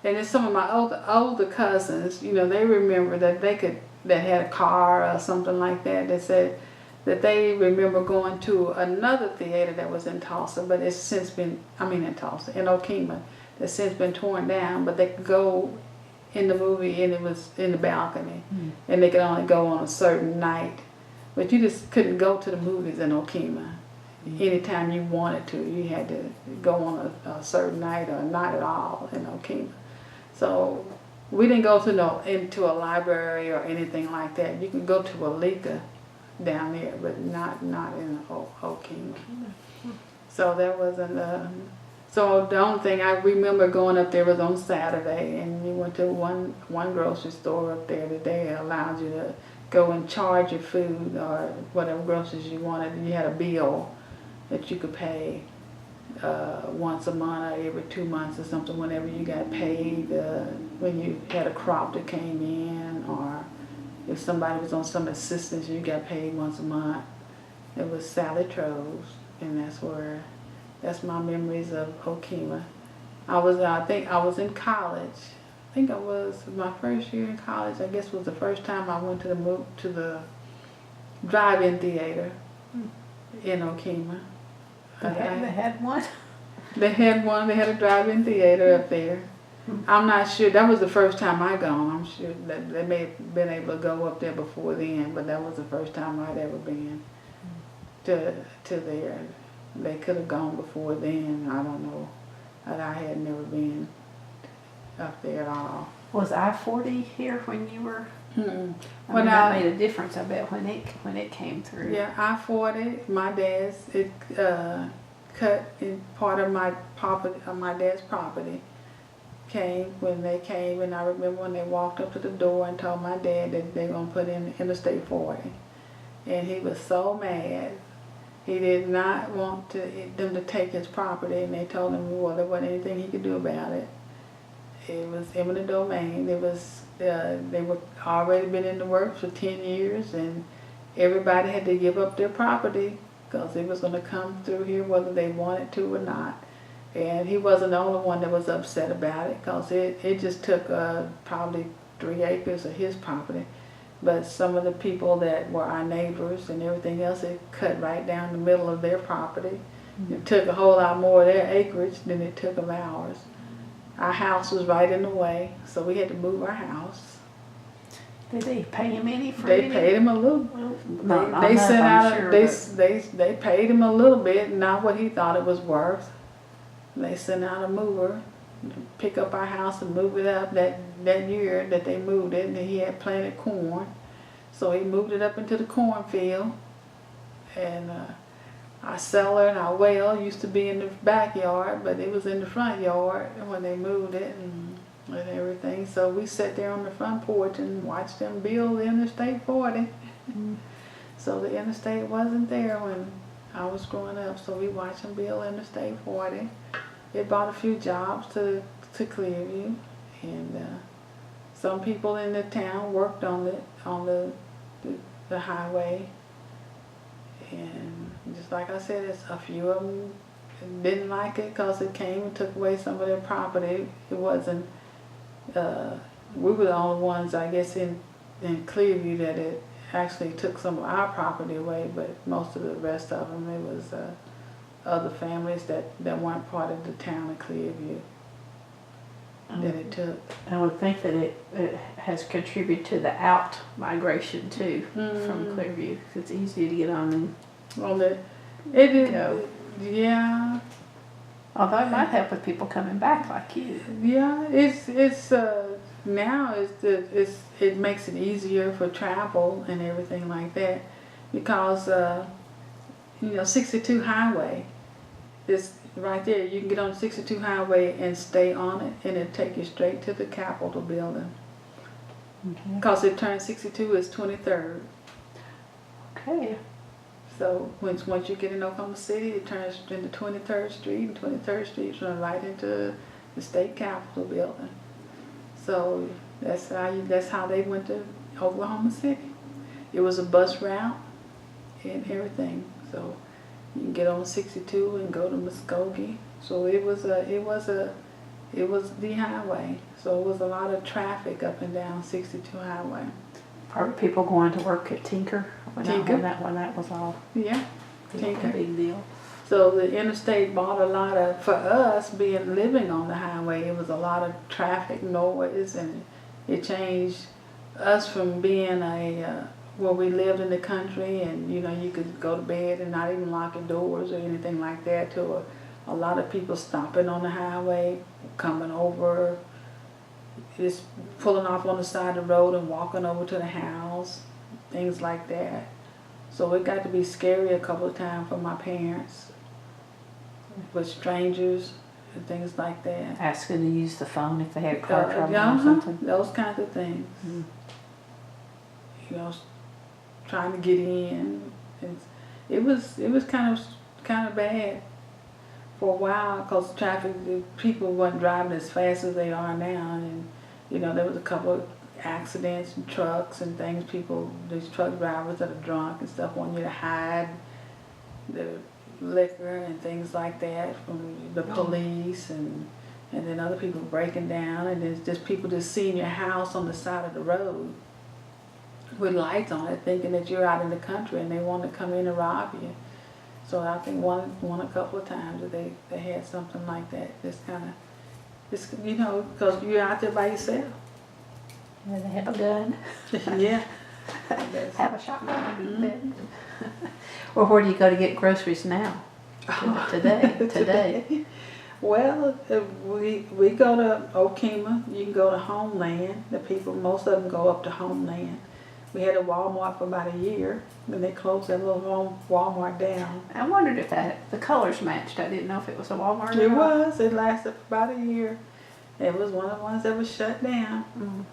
and it's some of my older cousins, you know, they remember that that had a car or something like that, that said that they remember going to another theater that was in Tulsa, but it's since been, in Okemah, that's since been torn down, but they could go in the movie and it was in the balcony, and they could only go on a certain night. But you just couldn't go to the movies in Okemah. Anytime you wanted to, you had to go on a certain night or not at all in Okemah. So we didn't go into a library or anything like that. You can go to Alika down there, but not in Okemah. So that wasn't. So the only thing I remember going up there was on Saturday, and you went to one grocery store up there that they allowed you to go and charge your food or whatever groceries you wanted, and you had a bill that you could pay once a month or every 2 months or something, whenever you got paid, when you had a crop that came in, or if somebody was on some assistance, you got paid once a month. It was Sally Tro's, and that's my memories of Okemah. I think I was in college. I think I was my first year in college. I guess was the first time I went to the drive-in theater in Okemah. They had one? They had one. They had a drive-in theater up there. I'm not sure. That was the first time I gone. I'm sure that they may have been able to go up there before then, but that was the first time I'd ever been to there. They could have gone before then. I don't know. I had never been up there at all. Was I-40 here when you were? Well, that made a difference, I bet, when it came through. Yeah, I-40. My dad's cut in part of my dad's property. When they came, and I remember when they walked up to the door and told my dad that they're gonna put in Interstate 40, and he was so mad. He did not want them to take his property, and they told him, well, there wasn't anything he could do about it. It was eminent domain. It was they were already been in the works for 10 years, and everybody had to give up their property because it was going to come through here whether they wanted to or not. And he wasn't the only one that was upset about it, because it just took probably 3 acres of his property. But some of the people that were our neighbors and everything else, it cut right down the middle of their property. It took a whole lot more of their acreage than it took of ours. Our house was right in the way, so we had to move our house. Did they pay him any for They it? paid him a little. They paid him a little bit, not what he thought it was worth. They sent out a mover to pick up our house and move it up that year that they moved it, and he had planted corn. So he moved it up into the cornfield, and our cellar and our well used to be in the backyard, but it was in the front yard when they moved it and everything. So we sat there on the front porch and watched them build the Interstate 40. So the interstate wasn't there when I was growing up, so we watched them build Interstate 40. It brought a few jobs to Clearview, and some people in the town worked on the highway. And just like I said, a few of them didn't like it because it came and took away some of their property. It wasn't, we were the only ones, I guess, in Clearview that it actually took some of our property away, but most of the rest of them, it was other families that weren't part of the town of Clearview. that it took. I would think that it has contributed to the out migration too from Clearview. It's easy to get on and Well, it is, go. yeah, Although it might help with people coming back like you. yeah. It's now it makes it easier for travel and everything like that because 62 highway is right there. You can get on 62 highway and stay on it, and it'll take you straight to the Capitol building. Okay. Because it turns 62 is 23rd. Okay. So once you get in Oklahoma City, it turns into 23rd Street, and 23rd Street runs right into the state Capitol building. So that's how they went to Oklahoma City. It was a bus route and everything. So you can get on 62 and go to Muskogee. So it was the highway. So it was a lot of traffic up and down 62 highway. Are people going to work at Tinker? When that was all Yeah, a Tinker. big deal. So the interstate bought a lot of, for us living on the highway, it was a lot of traffic noise, and it changed us from being where we lived in the country and you could go to bed and not even lock your doors or anything like that, to a lot of people stopping on the highway, coming over, just pulling off on the side of the road and walking over to the house, things like that. So it got to be scary a couple of times for my parents with strangers and things like that. Asking to use the phone if they had car trouble or something. Those kinds of things. Trying to get in. It was kind of bad for a while because people weren't driving as fast as they are now, and there was a couple of accidents and trucks and things. These truck drivers that are drunk and stuff want you to hide the liquor and things like that from the police, and then other people breaking down, and there's just people just seeing your house on the side of the road with lights on it, thinking that you're out in the country and they want to come in and rob you. So I think one a couple of times that they had something like that. Just kind of, because you're out there by yourself. Yeah, they have a gun. Yeah. Have a shotgun. Well, where do you go to get groceries now? Today. Well, we go to Okima. You can go to Homeland. Most of them go up to Homeland. We had a Walmart for about a year, and they closed that little Walmart down. I wondered if the colors matched. I didn't know if it was a Walmart or It not. was. It lasted for about a year. It was one of the ones that was shut down. Mm.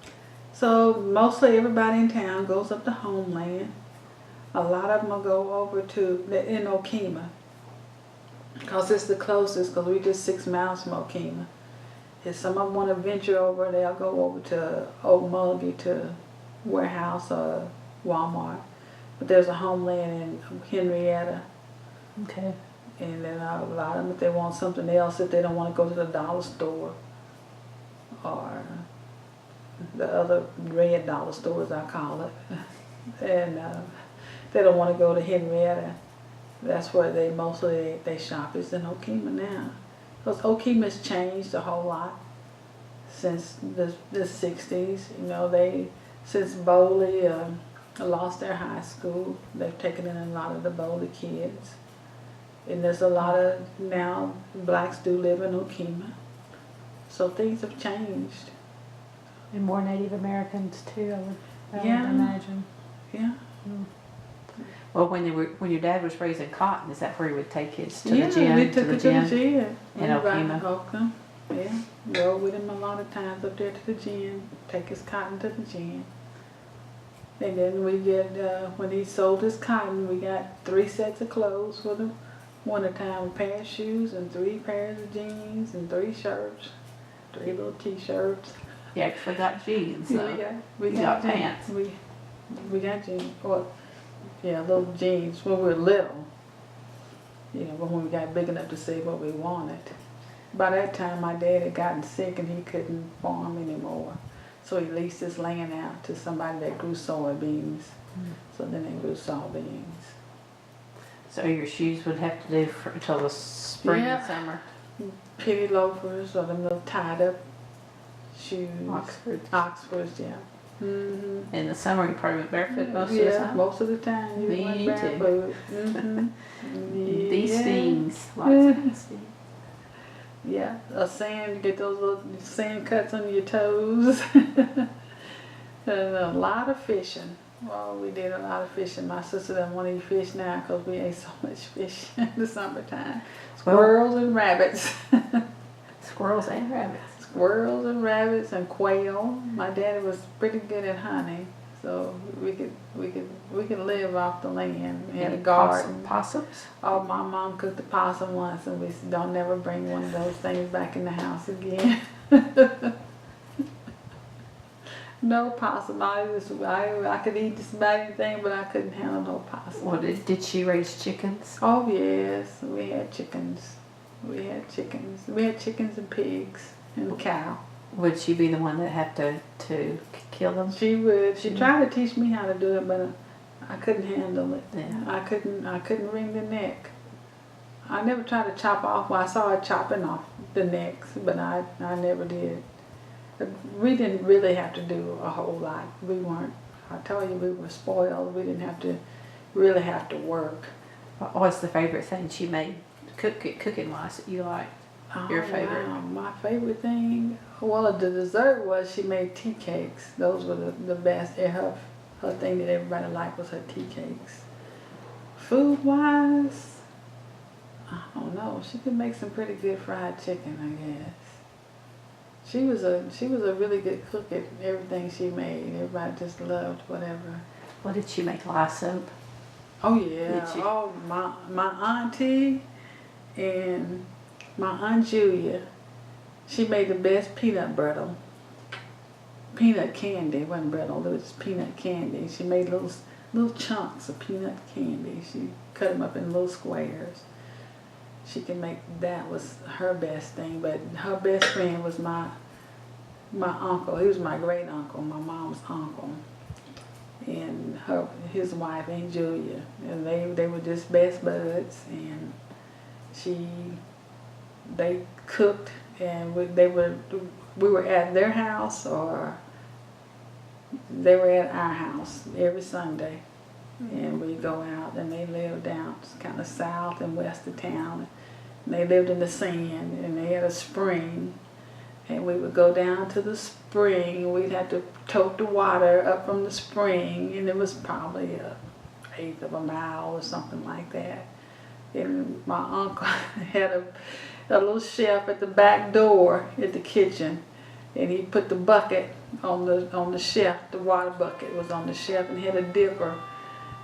So mostly everybody in town goes up to Homeland. A lot of them will go over to in Okima, because it's the closest, because we're just 6 miles from Okima. If some of them want to venture over, they'll go over to Okmulgee to Warehouse or Walmart. But there's a Homeland in Henrietta. Okay. And then a lot of them, if they want something else, if they don't want to go to the dollar store or the other red dollar stores, I call it, and they don't want to go to Henrietta, that's where they mostly shop, is in Okima now. Because Okima has changed a whole lot since the 60s. Since Bowley lost their high school, they've taken in a lot of the Bowley kids. And there's a lot of, now, blacks do live in Okima. So things have changed. And more Native Americans too, I would imagine. Yeah. Mm. Well, when your dad was raising cotton, is that where he would take kids to Yeah, the gym? we took it to the gym. In Okima? Okima. Yeah, go with him a lot of times up there to the gym. Take his cotton to the gym. And then we get, when he sold his cotton, we got 3 sets of clothes for the wintertime, a pair of shoes and 3 pairs of jeans and 3 shirts, 3 little t-shirts. You actually got jeans, though. We got jeans. pants. We got jeans. Well, yeah, little jeans when we were little. But when we got big enough to say what we wanted. By that time, my dad had gotten sick and he couldn't farm anymore. So he leased his land out to somebody that grew soybeans. So then they grew soybeans. So your shoes would have to do until the spring and summer. Penny loafers or them little tied up shoes. Oxfords. Yeah. Mm-hmm. In the summer, you probably went barefoot most of the Yeah, time. most of the time you Me went too. barefoot. Mm-hmm. These Yeah. stings, lots of stings. Yeah, sand, get those little sand cuts on your toes. And a lot of fishing. Well, we did a lot of fishing. My sister doesn't want to eat fish now because we ate so much fish in the summertime. Squirrels and rabbits. Squirrels and rabbits. Squirrels and rabbits and quail. My daddy was pretty good at hunting, so we could live off the land. We had a garden. Possums. Oh, my mom cooked a possum once, and we said, "Don't never bring one of those things back in the house again." No possum. I could eat just about anything, but I couldn't handle no possum. Well, did she raise chickens? Oh yes, we had chickens. We had chickens and pigs and a cow. Would she be the one that had to kill them? She would. She tried to teach me how to do it, but I couldn't handle it. Yeah. I couldn't wring the neck. I never tried to chop off. Well, I saw her chopping off the necks, but I never did. We didn't really have to do a whole lot. We weren't. I tell you, we were spoiled. We didn't really have to work. What's the favorite thing she made, cooking wise, that you liked? Your favorite? Wow. My favorite thing, well, the dessert was she made tea cakes. Those were the best. Her thing that everybody liked was her tea cakes. Food wise, I don't know. She could make some pretty good fried chicken, I guess. She was a really good cook at everything she made. Everybody just loved whatever. What did she make? Lye soap? Oh yeah. Did she? Oh, my auntie and my Aunt Julia, she made the best peanut brittle. Peanut candy, it wasn't brittle, it was peanut candy. She made little chunks of peanut candy. She cut them up in little squares. She could make, that was her best thing, but her best friend was my uncle. He was my great uncle, my mom's uncle. And his wife, Aunt Julia. And they were just best buds, and they cooked, and we were at their house, or they were at our house every Sunday. And we go out, and they lived down kind of south and west of town. And they lived in the sand, and they had a spring. And we would go down to the spring. We'd have to tote the water up from the spring, and it was probably an eighth of a mile or something like that. And my uncle had a little shelf at the back door at the kitchen, and he put the bucket on the shelf. The water bucket was on the shelf, and had a dipper.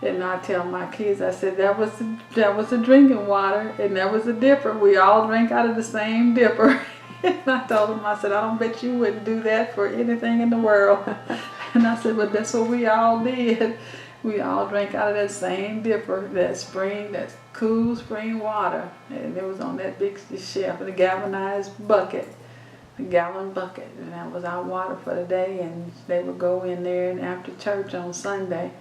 And I tell my kids, I said, that was the drinking water, and that was the dipper. We all drank out of the same dipper. And I told them, I said, I don't bet you wouldn't do that for anything in the world. And I said, but that's what we all did. We all drank out of that same dipper, that cool spring water. And it was on that big shelf in a galvanized bucket, a gallon bucket. And that was our water for the day. And they would go in there, and after church on Sunday,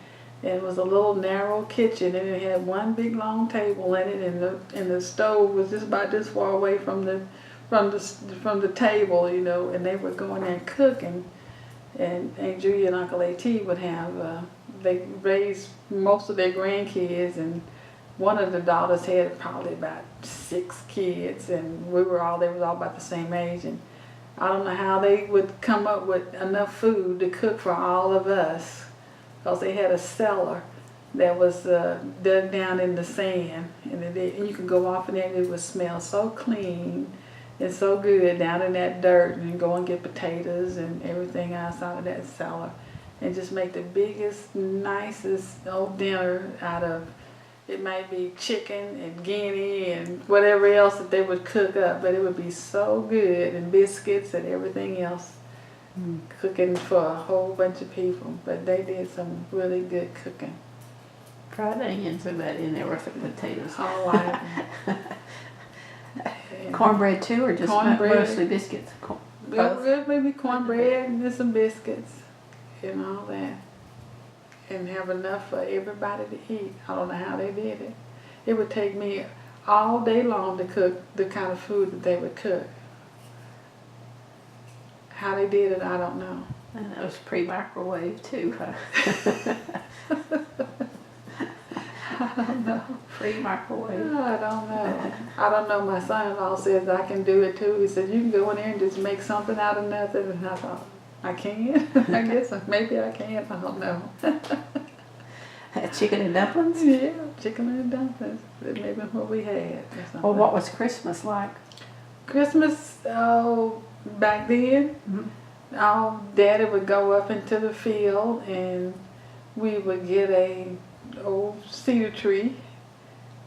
and it was a little narrow kitchen, and it had one big long table in it, and the stove was just about this far away from the table, you know. And they would go in there and cook, and Aunt Julia and Uncle A.T. would have they raised most of their grandkids, and one of the daughters had probably about 6 kids, and they was all about the same age. And I don't know how they would come up with enough food to cook for all of us, because they had a cellar that was dug down in the sand, and you could go off in there, and it would smell so clean and so good down in that dirt, and go and get potatoes and everything else out of that cellar, and just make the biggest, nicest old dinner out of, it might be chicken and guinea and whatever else that they would cook up, but it would be so good, and biscuits and everything else. Cooking for a whole bunch of people, but they did some really good cooking. Fried onions and that in there with the potatoes. Oh, Cornbread too, or just mostly biscuits? Maybe cornbread and some biscuits and all that, and have enough for everybody to eat. I don't know how they did it. It would take me all day long to cook the kind of food that they would cook. How they did it, I don't know. And it was pre-microwave too, huh? I don't know. Pre-microwave. I don't know. I don't know. My son-in-law says I can do it too. He said you can go in there and just make something out of nothing. And I thought, I can? I guess maybe I can. I don't know. Chicken and dumplings? Yeah, chicken and dumplings. That may be what we had or something. Well, what was Christmas like? Christmas, back then, Daddy would go up into the field and we would get a old cedar tree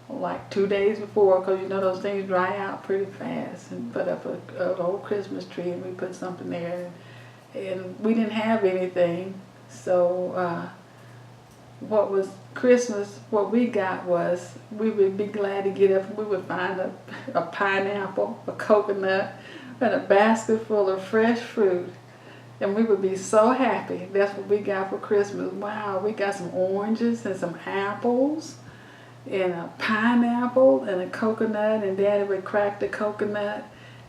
like 2 days before, because you know those things dry out pretty fast, and put up a old Christmas tree, and we put something there, and we didn't have anything, so what was Christmas, what we got was, we would be glad to get up and we would find a pineapple, a coconut, and a basket full of fresh fruit. And we would be so happy. That's what we got for Christmas. Wow, we got some oranges and some apples and a pineapple and a coconut, and Daddy would crack the coconut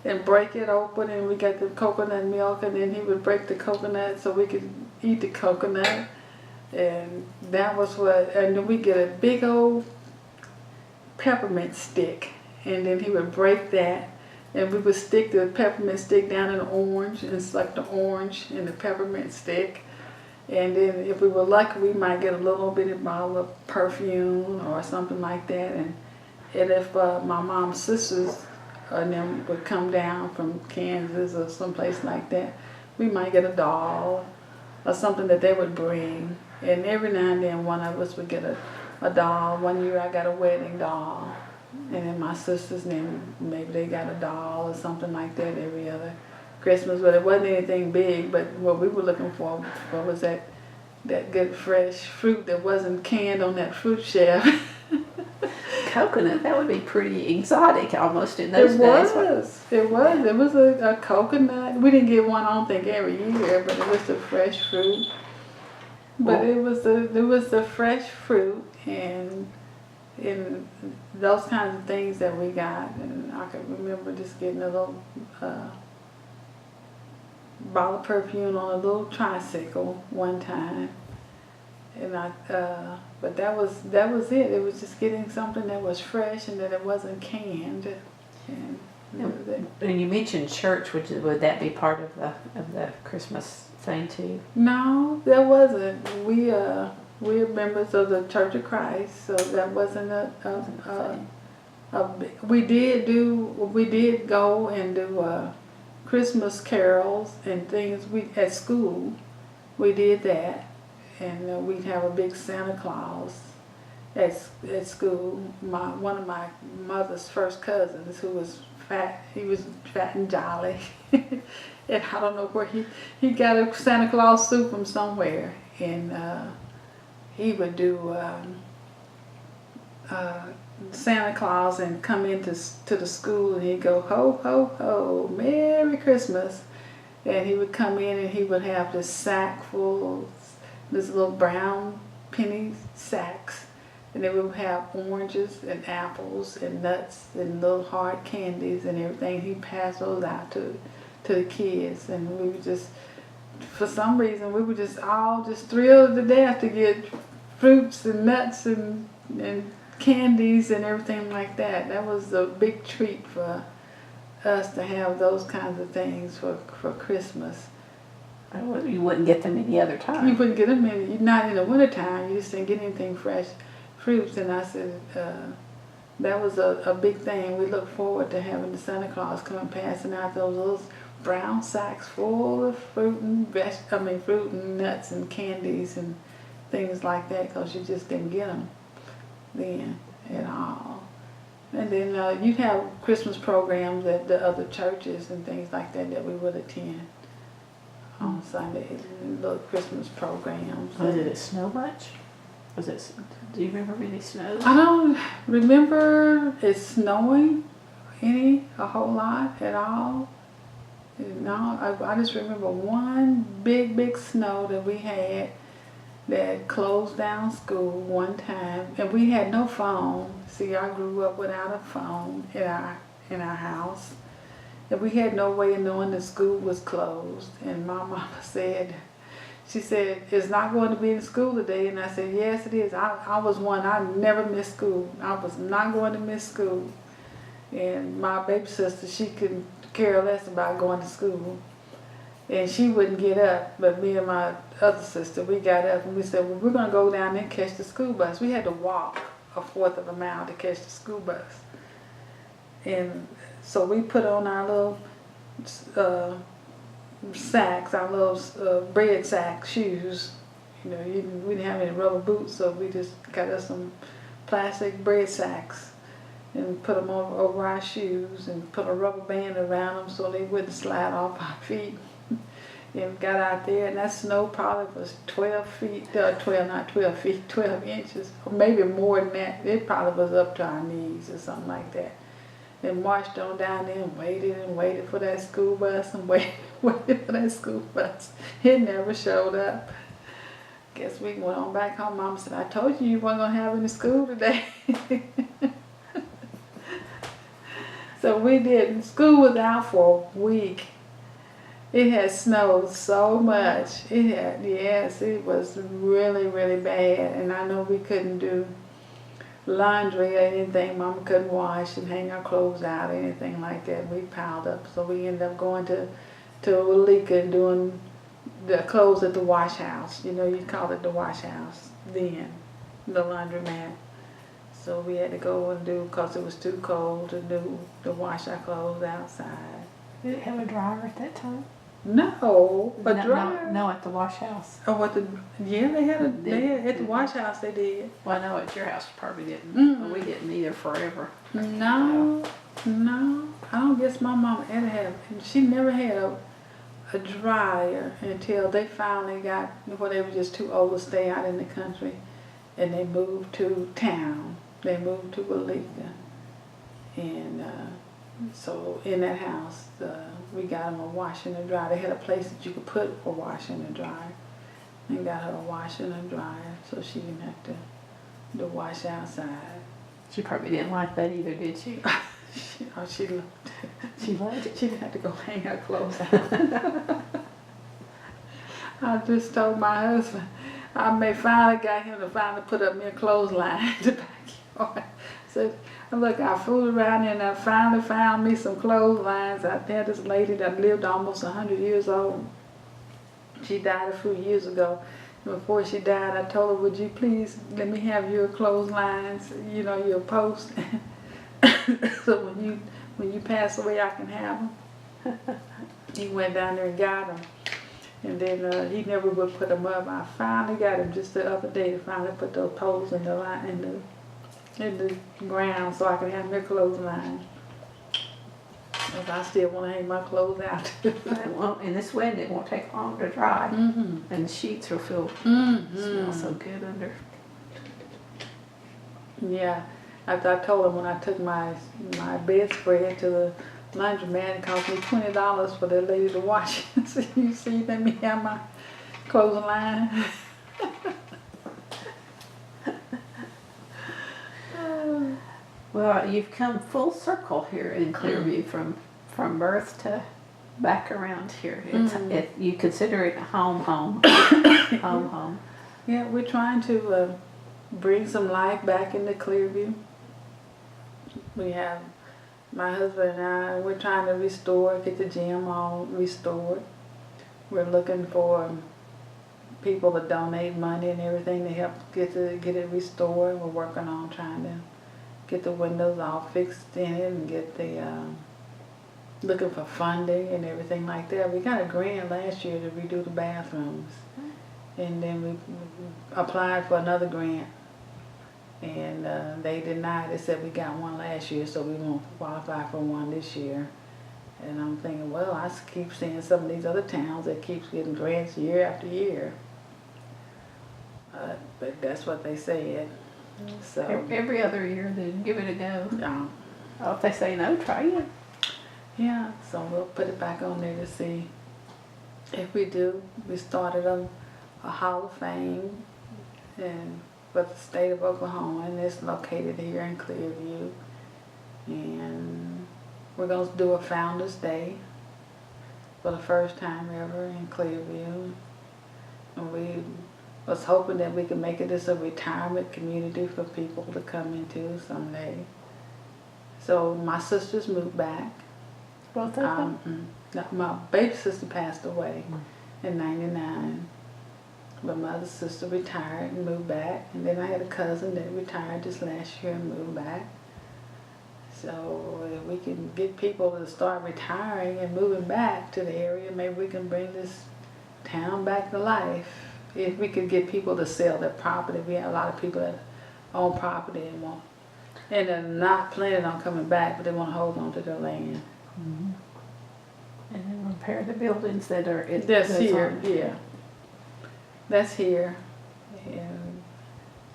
and break it open, and we got the coconut milk, and then he would break the coconut so we could eat the coconut. And that was what, and then we get a big old peppermint stick, and then he would break that, and we would stick the peppermint stick down in the orange and suck the orange in the peppermint stick. And then if we were lucky, we might get a little bitty bottle of perfume or something like that. And if my mom's sisters and them would come down from Kansas or someplace like that, we might get a doll or something that they would bring. And every now and then one of us would get a doll. One year I got a wedding doll. And then my sisters, then maybe they got a doll or something like that every other Christmas. But it wasn't anything big. But what we were looking for was that good fresh fruit that wasn't canned on that fruit shelf. Coconut, that would be pretty exotic almost in those days. It was a coconut. We didn't get one, I don't think, every year, but it was the fresh fruit. But it was the fresh fruit and those kinds of things that we got. And I can remember just getting a little bottle of perfume on a little tricycle one time. And but that was it. It was just getting something that was fresh and that it wasn't canned. And you mentioned church, would that be part of the Christmas thing too? No, that wasn't. We're members of the Church of Christ, so that wasn't we did go and do Christmas carols and things. At school, we did that, and we'd have a big Santa Claus at school. One of my mother's first cousins, who was fat, he was fat and jolly, and I don't know where he got a Santa Claus suit from somewhere, and he would do Santa Claus and come into the school, and he'd go, ho, ho, ho, Merry Christmas. And he would come in and he would have this sack full, this little brown penny sacks, and they would have oranges and apples and nuts and little hard candies and everything. He'd pass those out to the kids, and we would just, for some reason, we were just all just thrilled to death to get fruits and nuts and candies and everything like that. That was a big treat for us to have those kinds of things for Christmas. You wouldn't get them any other time. You wouldn't get them not in the wintertime. You just didn't get anything fresh fruits. And I said that was a big thing. We look forward to having the Santa Claus come and passing out those little brown sacks full of fruit and nuts and candies and things like that, because you just didn't get them then at all. And then you'd have Christmas programs at the other churches and things like that we would attend on Sundays, little Christmas programs. Did it snow much? Do you remember any snow? I don't remember it snowing a whole lot at all. No, I just remember one big snow that we had that closed down school one time, and we had no phone. See, I grew up without a phone in our house, And we had no way of knowing the school was closed. And my mama said, she said, it's not going to be in school today. And I said, yes, it is. I was one, I never missed school. I was not going to miss school. And my baby sister, she could care less about going to school. And she wouldn't get up, but me and my other sister, we got up and we said, well, we're going to go down there and catch the school bus. We had to walk a fourth of a mile to catch the school bus. And so we put on our little sacks, our little bread sack shoes. You know, we didn't have any rubber boots, so we just got us some plastic bread sacks and put them over our shoes and put a rubber band around them so they wouldn't slide off our feet. And got out there, and that snow probably was 12 feet, 12 inches, or maybe more than that. It probably was up to our knees or something like that. And marched on down there and waited for that school bus and waited for that school bus. It never showed up. Guess we went on back home. Mama said, I told you weren't going to have any school today. So we didn't. School was out for a week. It had snowed so much. It was really, really bad. And I know we couldn't do laundry or anything. Mama couldn't wash and hang our clothes out or anything like that. We piled up. So we ended up going to Alika and doing the clothes at the wash house. You know, you call it the wash house then, the laundromat. So we had to go and do, because it was too cold to wash our clothes outside. Did it have a dryer at that time? No, a dryer. No, at the wash house. Oh, they had at the wash house they did. Well, no, at your house you probably didn't. Mm. We didn't either forever. No. I don't guess my mom ever had. She never had a dryer until they finally got, before they were just too old to stay out in the country, and they moved to town. They moved to Alika, and so in that house, we got them a washer and a dryer. They had a place that you could put a washer and a dryer. They got her a washer and a dryer, so she didn't have to wash outside. She probably didn't like that either, did she? She loved it. She loved it. She didn't have to go hang her clothes out. I just told my husband, I finally got him to finally put up me a clothesline in the backyard. Said, look, I fooled around and I finally found me some clotheslines. I had this lady that lived almost 100 years old. She died a few years ago. Before she died, I told her, would you please let me have your clotheslines, you know, your post, so when you pass away, I can have them. He went down there and got them. And then he never would put them up. I finally got him just the other day to finally put those poles in the line, in the ground so I can have my clothesline. Because I still want to hang my clothes out. Well, in this wind, it won't take long to dry. Mm-hmm. And the sheets will feel smell so good under. Yeah. After I told him when I took my bedspread to the laundromat, it cost me $20 for that lady to wash it. So you see, let me have my clothesline. Well, you've come full circle here in Clearview from birth to back around here. You consider it home. Yeah, we're trying to bring some life back into Clearview. We have my husband and I. We're trying to get the gym all restored. We're looking for people to donate money and everything to help get it restored. We're working on trying to get the windows all fixed in it and get the looking for funding and everything like that. We got a grant last year to redo the bathrooms, and then we applied for another grant, and they denied. They said we got one last year, so we won't qualify for one this year. And I'm thinking, well, I keep seeing some of these other towns that keeps getting grants year after year, but that's what they said. So Every other year, then give it a go. yeah. Oh, if they say no, try it. Yeah, so we'll put it back on there to see if we do. We started a Hall of Fame for the state of Oklahoma, and it's located here in Clearview. And we're going to do a Founders Day for the first time ever in Clearview. And we was hoping that we could make it as a retirement community for people to come into someday. So my sisters moved back. Both of them? No, my baby sister passed away in '99. But my other sister retired and moved back. And then I had a cousin that retired this last year and moved back. So if we can get people to start retiring and moving back to the area, maybe we can bring this town back to life. If we could get people to sell their property. We have a lot of people that own property and they're not planning on coming back, but they want to hold on to their land. Mm-hmm. And then repair the buildings that are That's here, yeah. That's here. And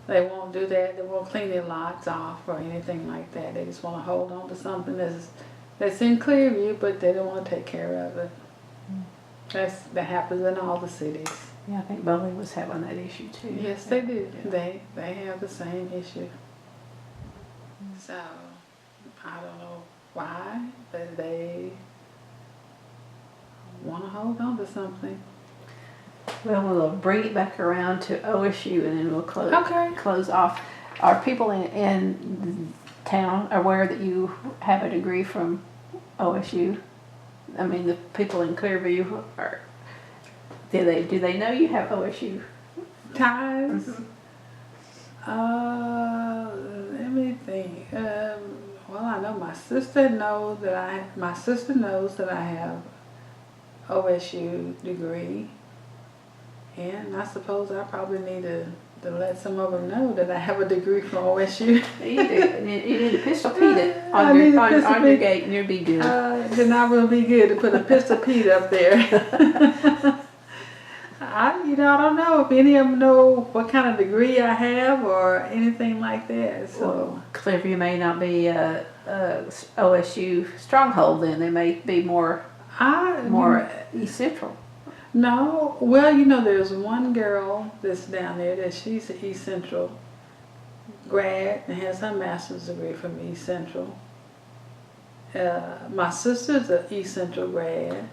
they won't do that. They won't clean their lots off or anything like that. They just want to hold on to something that's in Clearview, but they don't want to take care of it. That happens in all the cities. Yeah, I think Bowie was having that issue too. Yes, they do. Yeah. They have the same issue. So I don't know why, but they want to hold on to something. Well, we'll bring it back around to OSU and then we'll Okay. close off. Are people in town aware that you have a degree from OSU? I mean, the people in Clearview do they know you have OSU Ties? Mhm. Let me think. Well, I know my sister knows that I have OSU degree. And I suppose I probably need to let some of them know that I have a degree from OSU. You need to pistol Pete it I on need your, a pistol on your Pete. gate and you'll be good. Then I will be good to put a pistol Pete up there. I don't know if any of them know what kind of degree I have or anything like that. So Well, Clearview may not be a OSU stronghold then. They may be more East Central. No, well, there's one girl that's down there that she's an East Central grad and has her master's degree from East Central. My sister's an East Central grad,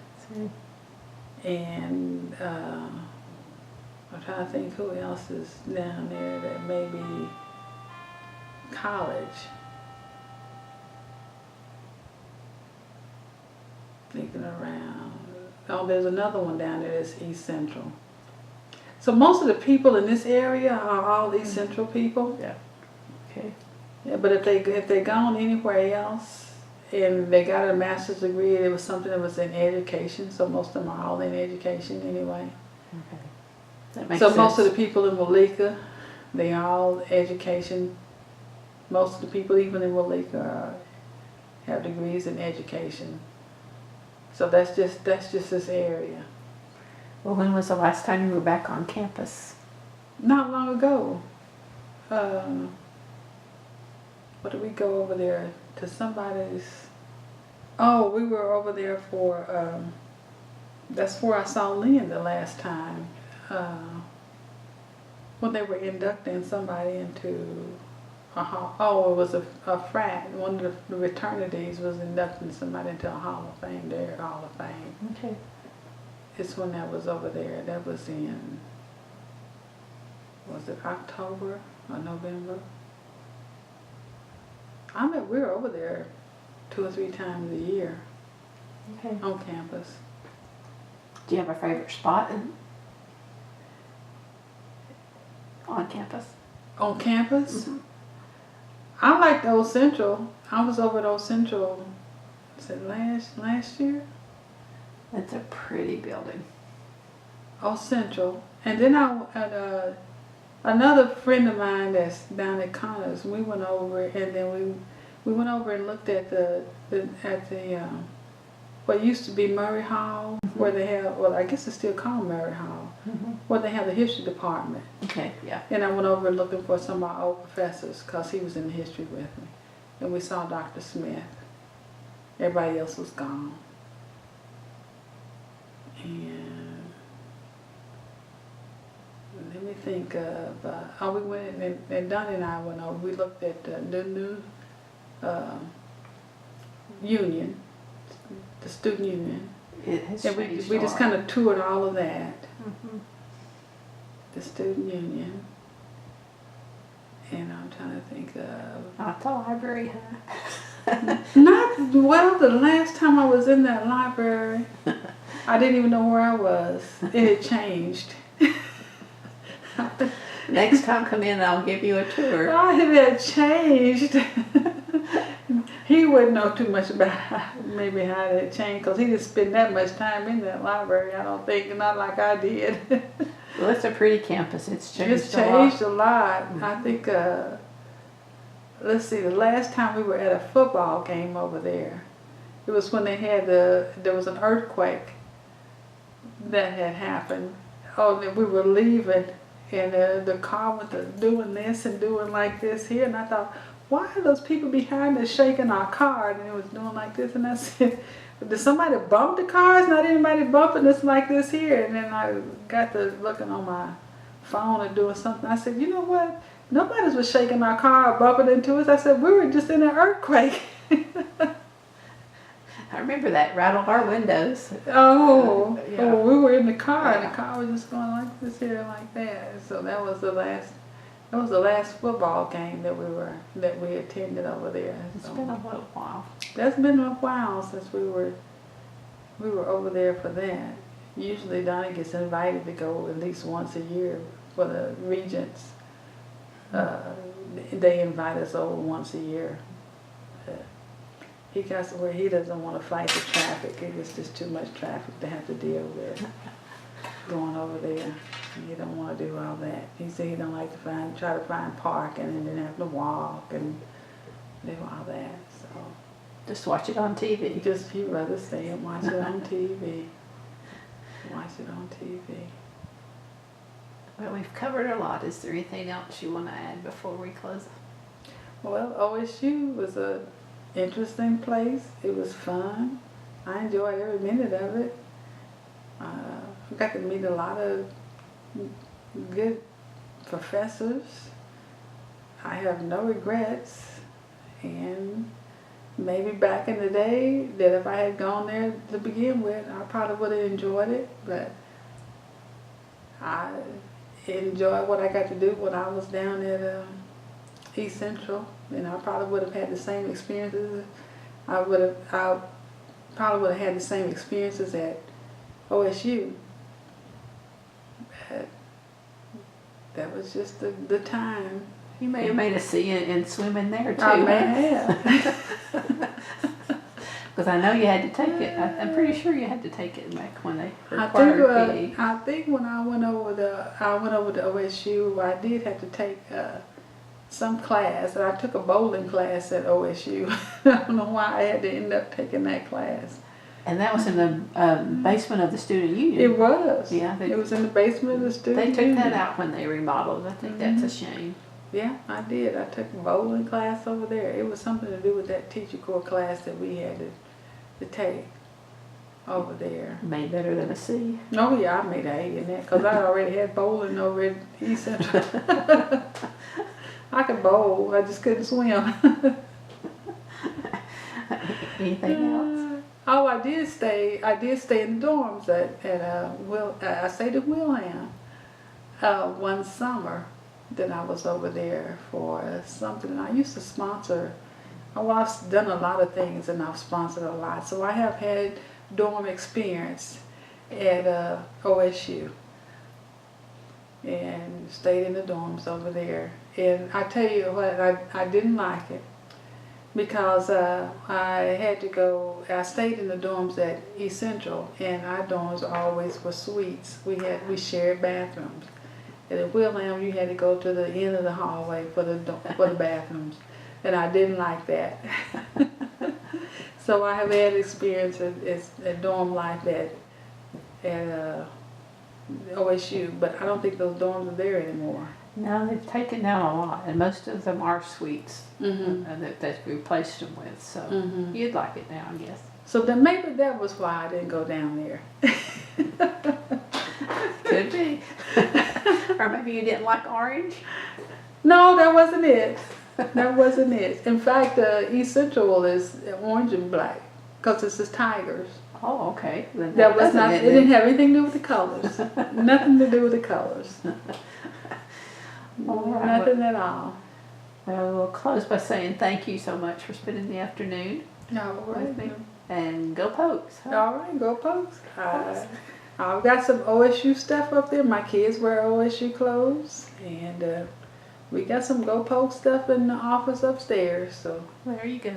and I'm trying to think who else is down there that may be college. Thinking around. Oh, there's another one down there that's East Central. So most of the people in this area are all East Central people. Yeah. Okay. Yeah, but if they gone anywhere else and they got a master's degree, it was something that was in education. So most of them are all in education anyway. Okay. That makes So sense. most of the people in Walika, they all education. Most of the people even in Walika have degrees in education. So that's just this area. Well, when was the last time you were back on campus? Not long ago. What did we go over there to somebody's? Oh, we were over there for. That's where I saw Lynn the last time. When they were inducting somebody into a hall. Oh, it was a frat. One of the fraternities was inducting somebody into a Hall of Fame. Their Hall of Fame. Okay. It's when that was over there. That was in. Was it October or November? We were over there 2 or 3 times a year Okay. on campus. Do you have a favorite spot on campus? On campus? Mm-hmm. I liked Old Central. I was over at Old Central, was it last year? It's a pretty building. Old Central. And then I had another friend of mine that's down at Connors. We went over and then we went over and looked at the what used to be Murray Hall, where they have, well, I guess it's still called Murray Hall, where they have the history department. Okay, yeah. And I went over looking for some of my old professors because he was in history with me. And we saw Dr. Smith. Everybody else was gone. And let me think of, we went, and Donnie and I went over, we looked at the new union, the student union. It has And changed we a just lot. kind of toured all of that, Mhm. the student union. And I'm trying to think of... Not the library, huh? Well, the last time I was in that library, I didn't even know where I was. It had changed. Next time come in, I'll give you a tour. Oh, it had changed. He wouldn't know too much about maybe how it had changed, because he didn't spend that much time in that library, I don't think, not like I did. Well, it's a pretty campus. It's changed It's changed a a lot. I think, let's see, the last time we were at a football game over there, it was when they had there was an earthquake that had happened. Oh, and we were leaving, and the car was doing this and doing like this here, and I thought, why are those people behind us shaking our car? And it was doing like this, and I said, did somebody bump the car? It's not anybody bumping us like this here. And then I got to looking on my phone and doing something. I said, you know what? Nobody was shaking our car or bumping into us. I said, we were just in an earthquake. I remember that rattled our windows. Oh, Yeah. oh, we were in the car, and Yeah. the car was just going like this here, like that. So that was the last football game that we attended over there. It's So been a little while. that's been a while since we were over there for that. Usually Donnie gets invited to go at least once a year for the regents. They invite us over once a year. He got to where he doesn't want to fight the traffic. It's just too much traffic to have to deal with going over there. He don't want to do all that. He said he don't like to try to find parking and then have to walk and do all that. So Just watch it on TV. just he'd rather stay and watch it on TV. Watch it on TV. Well, we've covered a lot. Is there anything else you want to add before we close? Well, OSU was a interesting place. It was fun. I enjoyed every minute of it. I got to meet a lot of good professors. I have no regrets, and maybe back in the day that if I had gone there to begin with, I probably would have enjoyed it, but I enjoyed what I got to do when I was down at East Central, and I probably would have had the same experiences. I probably would have had the same experiences at OSU. But that was just the time. You may have made a C in swimming there too. I may have. Because I know you had to take it. I'm pretty sure you had to take it back when they required PE. I think when I went over to OSU, I did have to take some class, and I took a bowling class at OSU. I don't know why I had to end up taking that class. And that was in the basement of the student union. It was. Yeah, it was in the basement of the student They took union. that out when they remodeled. I think that's a shame. Yeah, I did. I took a bowling class over there. It was something to do with that teacher core class that we had to take over there. Made better than a C. Oh yeah, I made an A in that because I already had bowling over at East Central. I could bowl, I just couldn't swim. Anything else? Oh, I did stay in the dorms I stayed at Wilhelm one summer. Then I was over there for something. I used to sponsor. Oh, I've done a lot of things and I've sponsored a lot. So I have had dorm experience at OSU and stayed in the dorms over there. And I tell you what, I didn't like it because I had to go. I stayed in the dorms at East Central, and our dorms always were suites. We shared bathrooms. And at Wilhelm, you had to go to the end of the hallway for the bathrooms, and I didn't like that. So I have had experience at dorm life at OSU, but I don't think those dorms are there anymore. No, they've taken down a lot, and most of them are suites that they've replaced them with. So you'd like it now, I guess. So then maybe that was why I didn't go down there. Could be. Or maybe you didn't like orange. No, that wasn't it. That wasn't it. In fact, East Central is orange and black because it's the Tigers. Oh, okay. Then That was doesn't not. It didn't have anything to do with the colors. Nothing to do with the colors. All right. Nothing at all. Well, we'll close by saying thank you so much for spending the afternoon No, with me. And go Pokes. Huh? All right, go Pokes. I've got some OSU stuff up there. My kids wear OSU clothes, and we got some Go Poke stuff in the office upstairs. So There you go.